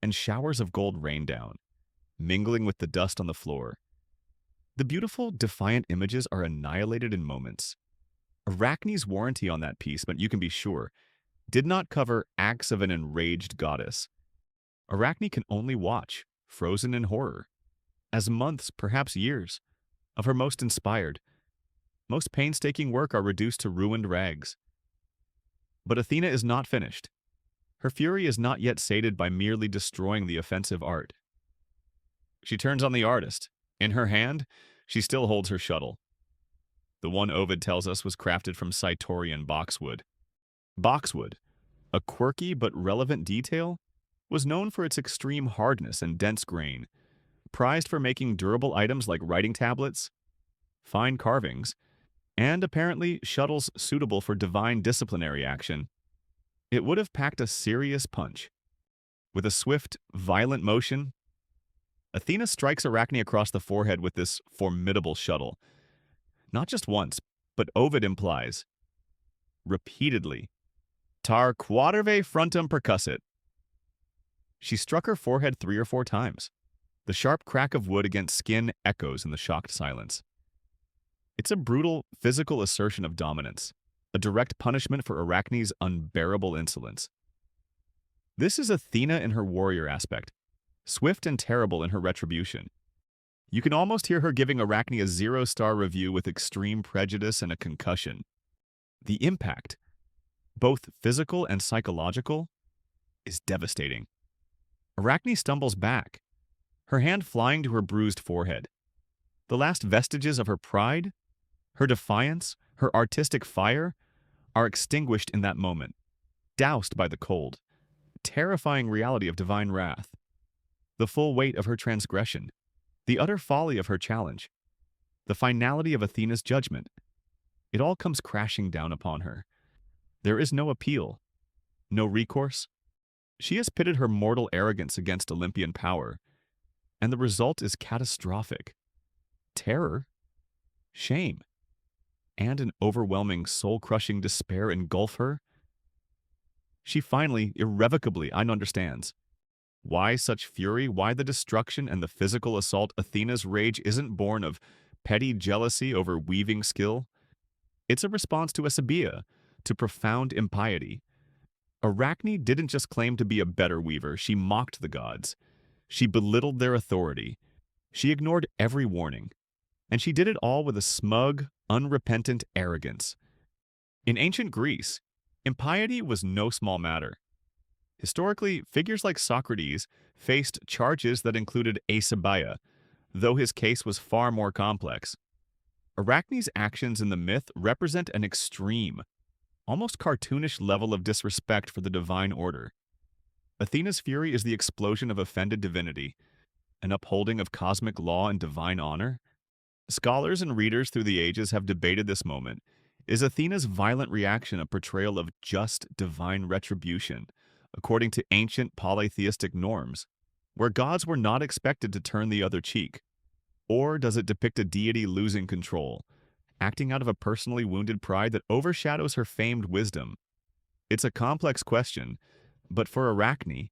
and showers of gold rain down, mingling with the dust on the floor. The beautiful, defiant images are annihilated in moments. Arachne's warranty on that piece, but you can be sure, did not cover acts of an enraged goddess. Arachne can only watch, frozen in horror, as months, perhaps years, of her most inspired, most painstaking work are reduced to ruined rags. But Athena is not finished. Her fury is not yet sated by merely destroying the offensive art. She turns on the artist. In her hand, she still holds her shuttle. The one Ovid tells us was crafted from Cytorian boxwood. Boxwood, a quirky but relevant detail, was known for its extreme hardness and dense grain, prized for making durable items like writing tablets, fine carvings, and apparently shuttles suitable for divine disciplinary action. It would have packed a serious punch. With a swift, violent motion, Athena strikes Arachne across the forehead with this formidable shuttle. Not just once, but Ovid implies, repeatedly, tar quaterve frontum percussit. She struck her forehead 3 or 4 times. The sharp crack of wood against skin echoes in the shocked silence. It's a brutal, physical assertion of dominance, a direct punishment for Arachne's unbearable insolence. This is Athena in her warrior aspect, swift and terrible in her retribution. You can almost hear her giving Arachne a 0-star review with extreme prejudice and a concussion. The impact, both physical and psychological, is devastating. Arachne stumbles back, her hand flying to her bruised forehead. The last vestiges of her pride, her defiance, her artistic fire, are extinguished in that moment, doused by the cold, terrifying reality of divine wrath, the full weight of her transgression, the utter folly of her challenge, the finality of Athena's judgment. It all comes crashing down upon her. There is no appeal, no recourse. She has pitted her mortal arrogance against Olympian power, and the result is catastrophic. Terror, shame, and an overwhelming, soul-crushing despair engulf her. She finally, irrevocably, understands. Why such fury? Why the destruction and the physical assault? Athena's rage isn't born of petty jealousy over weaving skill. It's a response to Asabia, to profound impiety. Arachne didn't just claim to be a better weaver, she mocked the gods. She belittled their authority. She ignored every warning. And she did it all with a smug, unrepentant arrogance. In ancient Greece, impiety was no small matter. Historically, figures like Socrates faced charges that included asabaya, though his case was far more complex. Arachne's actions in the myth represent an extreme, almost cartoonish level of disrespect for the divine order. Athena's fury is the explosion of offended divinity, an upholding of cosmic law and divine honor. Scholars and readers through the ages have debated this moment. Is Athena's violent reaction a portrayal of just divine retribution, according to ancient polytheistic norms, where gods were not expected to turn the other cheek? Or does it depict a deity losing control, acting out of a personally wounded pride that overshadows her famed wisdom? It's a complex question, but for Arachne,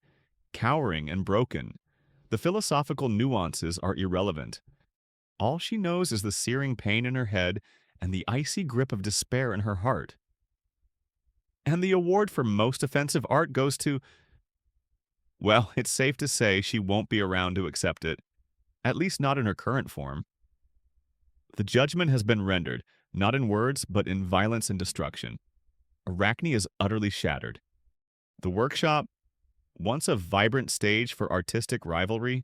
cowering and broken, the philosophical nuances are irrelevant. All she knows is the searing pain in her head and the icy grip of despair in her heart. And the award for most offensive art goes to, well, it's safe to say she won't be around to accept it, at least not in her current form. The judgment has been rendered, not in words, but in violence and destruction. Arachne is utterly shattered. The workshop, once a vibrant stage for artistic rivalry,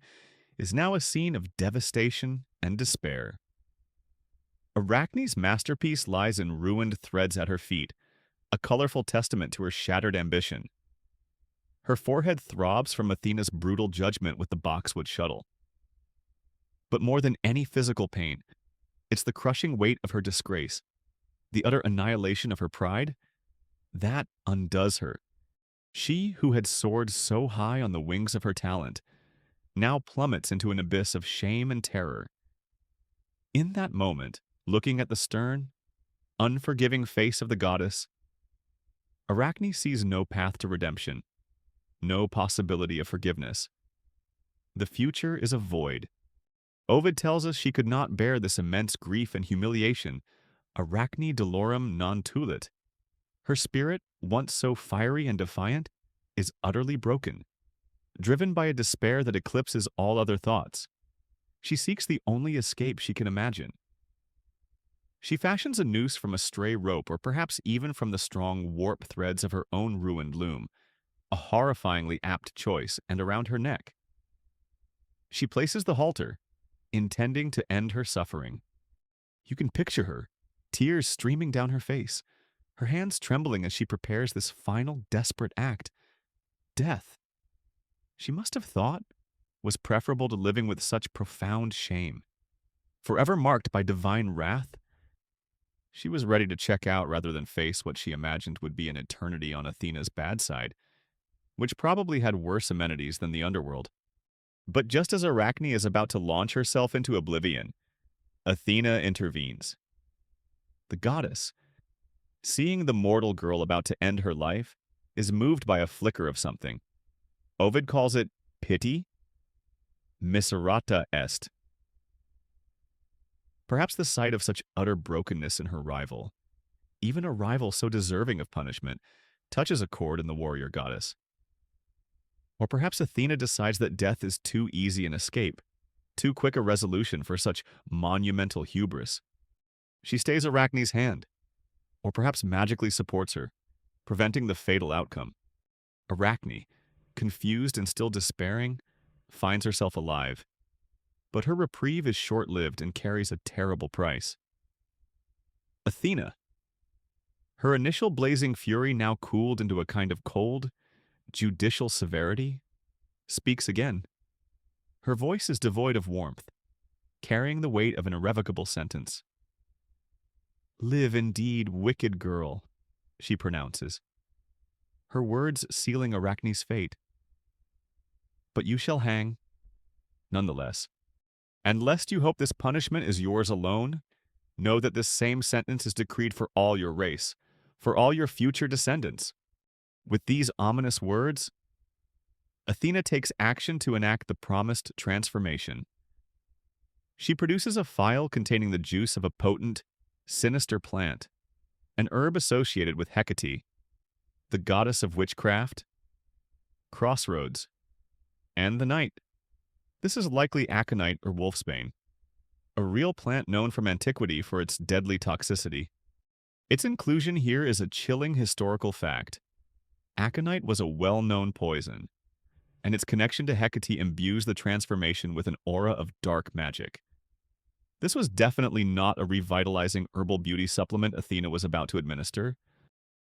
is now a scene of devastation and despair. Arachne's masterpiece lies in ruined threads at her feet, a colorful testament to her shattered ambition. Her forehead throbs from Athena's brutal judgment with the boxwood shuttle. But more than any physical pain, it's the crushing weight of her disgrace, the utter annihilation of her pride, that undoes her. She, who had soared so high on the wings of her talent, now plummets into an abyss of shame and terror. In that moment, looking at the stern, unforgiving face of the goddess, Arachne sees no path to redemption, no possibility of forgiveness. The future is a void. Ovid tells us she could not bear this immense grief and humiliation. Arachne dolorem non tulit. Her spirit, once so fiery and defiant, is utterly broken, driven by a despair that eclipses all other thoughts. She seeks the only escape she can imagine. She fashions a noose from a stray rope, or perhaps even from the strong warp threads of her own ruined loom, a horrifyingly apt choice, and around her neck. She places the halter, intending to end her suffering. You can picture her, tears streaming down her face, her hands trembling as she prepares this final desperate act. Death, she must have thought, was preferable to living with such profound shame. Forever marked by divine wrath, she was ready to check out rather than face what she imagined would be an eternity on Athena's bad side, which probably had worse amenities than the underworld. But just as Arachne is about to launch herself into oblivion, Athena intervenes. The goddess, seeing the mortal girl about to end her life, is moved by a flicker of something. Ovid calls it pity. Miserata est. Perhaps the sight of such utter brokenness in her rival, even a rival so deserving of punishment, touches a chord in the warrior goddess. Or perhaps Athena decides that death is too easy an escape, too quick a resolution for such monumental hubris. She stays Arachne's hand, or perhaps magically supports her, preventing the fatal outcome. Arachne, confused and still despairing, finds herself alive. But her reprieve is short-lived and carries a terrible price. Athena, her initial blazing fury now cooled into a kind of cold, judicial severity, speaks again. Her voice is devoid of warmth, carrying the weight of an irrevocable sentence. "Live indeed, wicked girl," she pronounces, her words sealing Arachne's fate. "But you shall hang, nonetheless. And lest you hope this punishment is yours alone, know that this same sentence is decreed for all your race, for all your future descendants." With these ominous words, Athena takes action to enact the promised transformation. She produces a phial containing the juice of a potent, sinister plant, an herb associated with Hecate, the goddess of witchcraft, crossroads, and the night. This is likely aconite or wolfsbane, a real plant known from antiquity for its deadly toxicity. Its inclusion here is a chilling historical fact. Aconite was a well-known poison, and its connection to Hecate imbues the transformation with an aura of dark magic. This was definitely not a revitalizing herbal beauty supplement Athena was about to administer.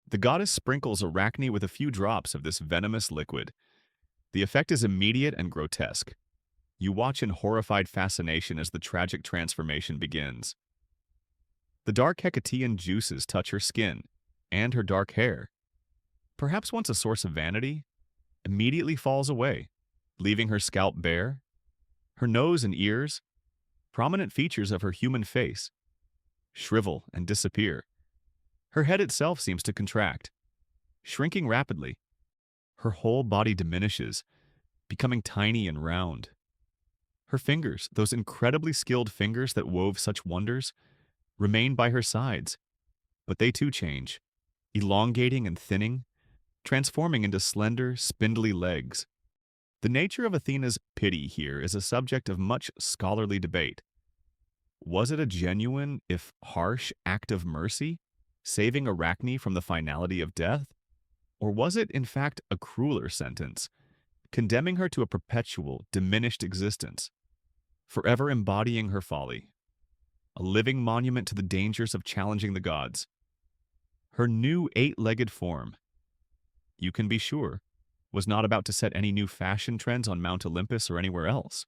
The goddess sprinkles Arachne with a few drops of this venomous liquid. The effect is immediate and grotesque. You watch in horrified fascination as the tragic transformation begins. The dark Hecatean juices touch her skin and her dark hair. Perhaps once a source of vanity, immediately falls away, leaving her scalp bare. Her nose and ears, prominent features of her human face, shrivel and disappear. Her head itself seems to contract, shrinking rapidly. Her whole body diminishes, becoming tiny and round. Her fingers, those incredibly skilled fingers that wove such wonders, remain by her sides, but they too change, elongating and thinning, transforming into slender, spindly legs. The nature of Athena's pity here is a subject of much scholarly debate. Was it a genuine, if harsh, act of mercy, saving Arachne from the finality of death? Or was it, in fact, a crueler sentence, condemning her to a perpetual, diminished existence, forever embodying her folly, a living monument to the dangers of challenging the gods? Her new eight-legged form, you can be sure, was not about to set any new fashion trends on Mount Olympus or anywhere else.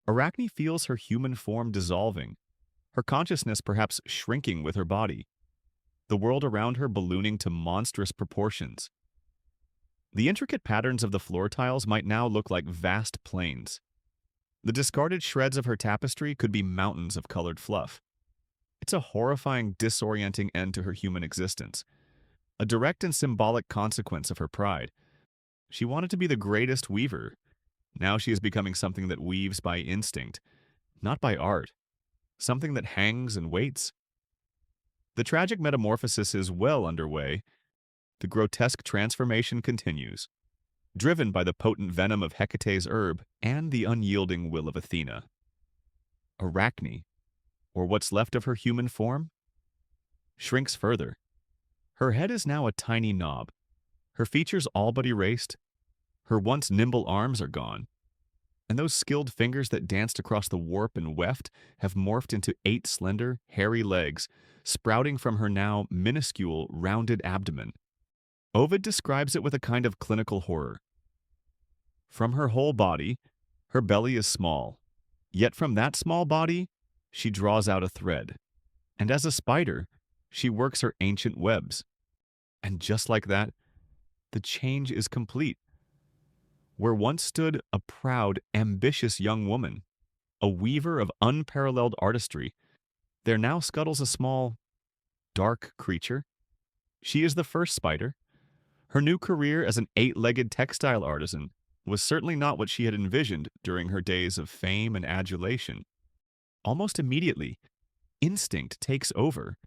Arachne feels her human form dissolving, her consciousness perhaps shrinking with her body, the world around her ballooning to monstrous proportions. The intricate patterns of the floor tiles might now look like vast plains. The discarded shreds of her tapestry could be mountains of colored fluff. It's a horrifying, disorienting end to her human existence, a direct and symbolic consequence of her pride. She wanted to be the greatest weaver. Now she is becoming something that weaves by instinct, not by art, something that hangs and waits. The tragic metamorphosis is well underway. The grotesque transformation continues, driven by the potent venom of Hecate's herb and the unyielding will of Athena. Arachne, or what's left of her human form, shrinks further. Her head is now a tiny knob, her features all but erased. Her once nimble arms are gone, and those skilled fingers that danced across the warp and weft have morphed into 8 slender, hairy legs, sprouting from her now minuscule, rounded abdomen. Ovid describes it with a kind of clinical horror. From her whole body, her belly is small, yet from that small body, she draws out a thread, and as a spider, she works her ancient webs. And just like that, the change is complete. Where once stood a proud, ambitious young woman, a weaver of unparalleled artistry, there now scuttles a small, dark creature. She is the first spider. Her new career as an 8-legged textile artisan was certainly not what she had envisioned during her days of fame and adulation. Almost immediately, instinct takes over.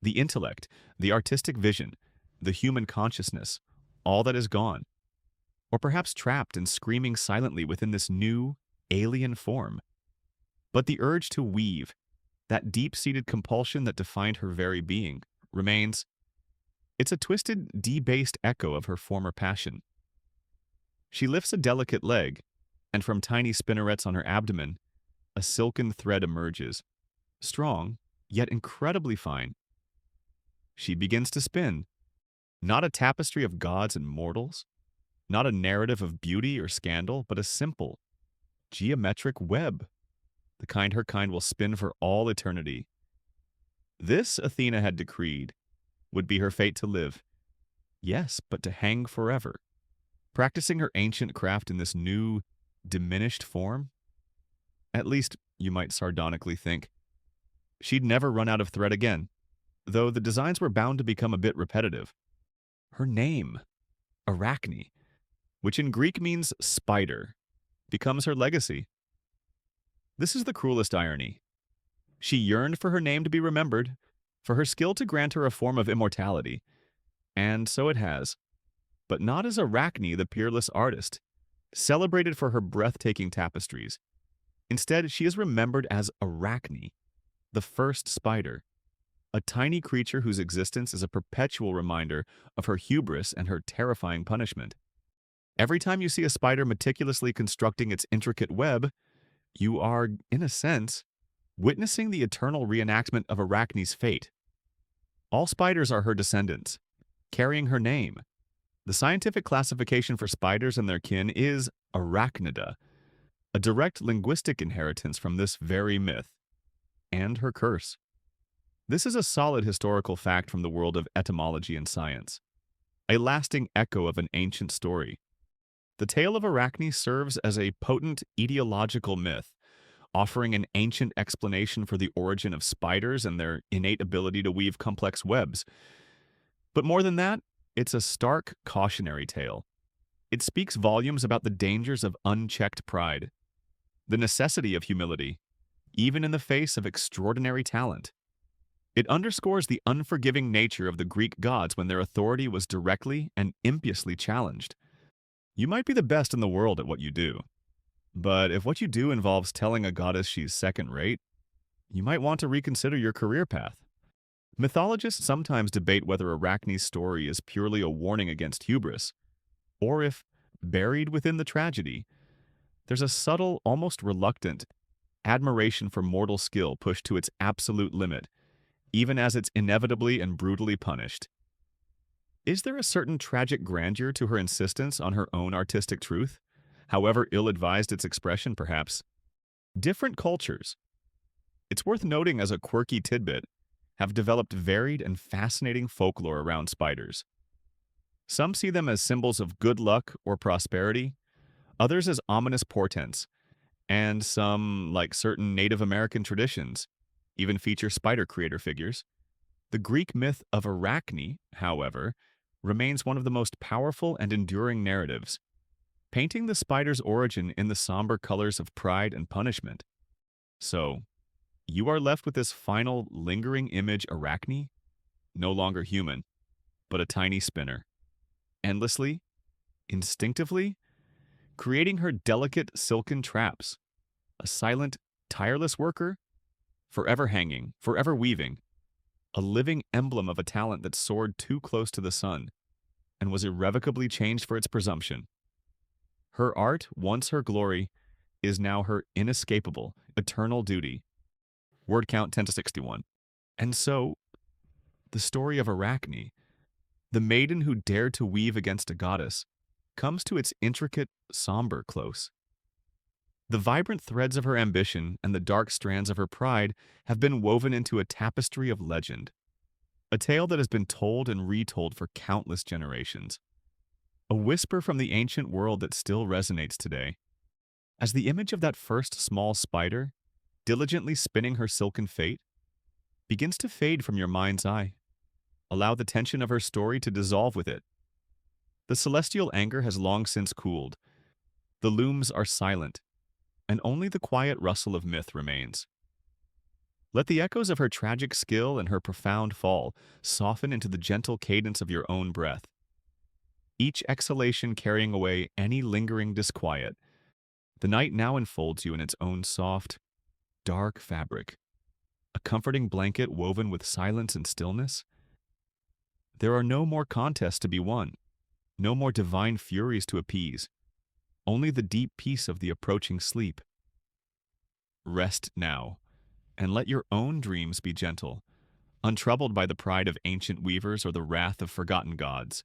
The intellect, the artistic vision, the human consciousness, all that is gone, or perhaps trapped and screaming silently within this new, alien form. But the urge to weave, that deep-seated compulsion that defined her very being, remains. It's a twisted, debased echo of her former passion. She lifts a delicate leg, and from tiny spinnerets on her abdomen, a silken thread emerges, strong, yet incredibly fine. She begins to spin, not a tapestry of gods and mortals, not a narrative of beauty or scandal, but a simple, geometric web, the kind her kind will spin for all eternity. This, Athena had decreed, would be her fate to live. Yes, but to hang forever, practicing her ancient craft in this new, diminished form. At least, you might sardonically think. She'd never run out of thread again, though the designs were bound to become a bit repetitive. Her name, Arachne, which in Greek means spider, becomes her legacy. This is the cruelest irony. She yearned for her name to be remembered, for her skill to grant her a form of immortality, and so it has. but not as Arachne, the peerless artist, celebrated for her breathtaking tapestries. Instead, she is remembered as Arachne, the first spider, a tiny creature whose existence is a perpetual reminder of her hubris and her terrifying punishment. Every time you see a spider meticulously constructing its intricate web, you are, in a sense, witnessing the eternal reenactment of Arachne's fate. All spiders are her descendants, carrying her name. The scientific classification for spiders and their kin is Arachnida, a direct linguistic inheritance from this very myth, and her curse. This is a solid historical fact from the world of etymology and science, a lasting echo of an ancient story. The tale of Arachne serves as a potent etiological myth, offering an ancient explanation for the origin of spiders and their innate ability to weave complex webs. But more than that, it's a stark cautionary tale. It speaks volumes about the dangers of unchecked pride, the necessity of humility, even in the face of extraordinary talent. It underscores the unforgiving nature of the Greek gods when their authority was directly and impiously challenged. You might be the best in the world at what you do, but if what you do involves telling a goddess she's second-rate, you might want to reconsider your career path. Mythologists sometimes debate whether Arachne's story is purely a warning against hubris, or if, buried within the tragedy, there's a subtle, almost reluctant, admiration for mortal skill pushed to its absolute limit, even as it's inevitably and brutally punished. Is there a certain tragic grandeur to her insistence on her own artistic truth, however ill-advised its expression, perhaps? Different cultures, it's worth noting as a quirky tidbit, have developed varied and fascinating folklore around spiders. Some see them as symbols of good luck or prosperity, others as ominous portents, and some, like certain Native American traditions, even feature spider creator figures. The Greek myth of Arachne, however, remains one of the most powerful and enduring narratives, painting the spider's origin in the somber colors of pride and punishment. So, you are left with this final, lingering image Arachne, no longer human, but a tiny spinner, endlessly, instinctively, creating her delicate silken traps, a silent, tireless worker, forever hanging, forever weaving, a living emblem of a talent that soared too close to the sun and was irrevocably changed for its presumption. Her art, once her glory, is now her inescapable, eternal duty. Word count 10 to 61. And so, the story of Arachne, the maiden who dared to weave against a goddess, comes to its intricate, somber close. The vibrant threads of her ambition and the dark strands of her pride have been woven into a tapestry of legend, a tale that has been told and retold for countless generations, a whisper from the ancient world that still resonates today. As the image of that first small spider, diligently spinning her silken fate, begins to fade from your mind's eye, allow the tension of her story to dissolve with it. The celestial anger has long since cooled. The looms are silent, and only the quiet rustle of myth remains. Let the echoes of her tragic skill and her profound fall soften into the gentle cadence of your own breath, each exhalation carrying away any lingering disquiet. The night now enfolds you in its own soft, dark fabric, a comforting blanket woven with silence and stillness. There are no more contests to be won, no more divine furies to appease, only the deep peace of the approaching sleep. Rest now, and let your own dreams be gentle, untroubled by the pride of ancient weavers or the wrath of forgotten gods.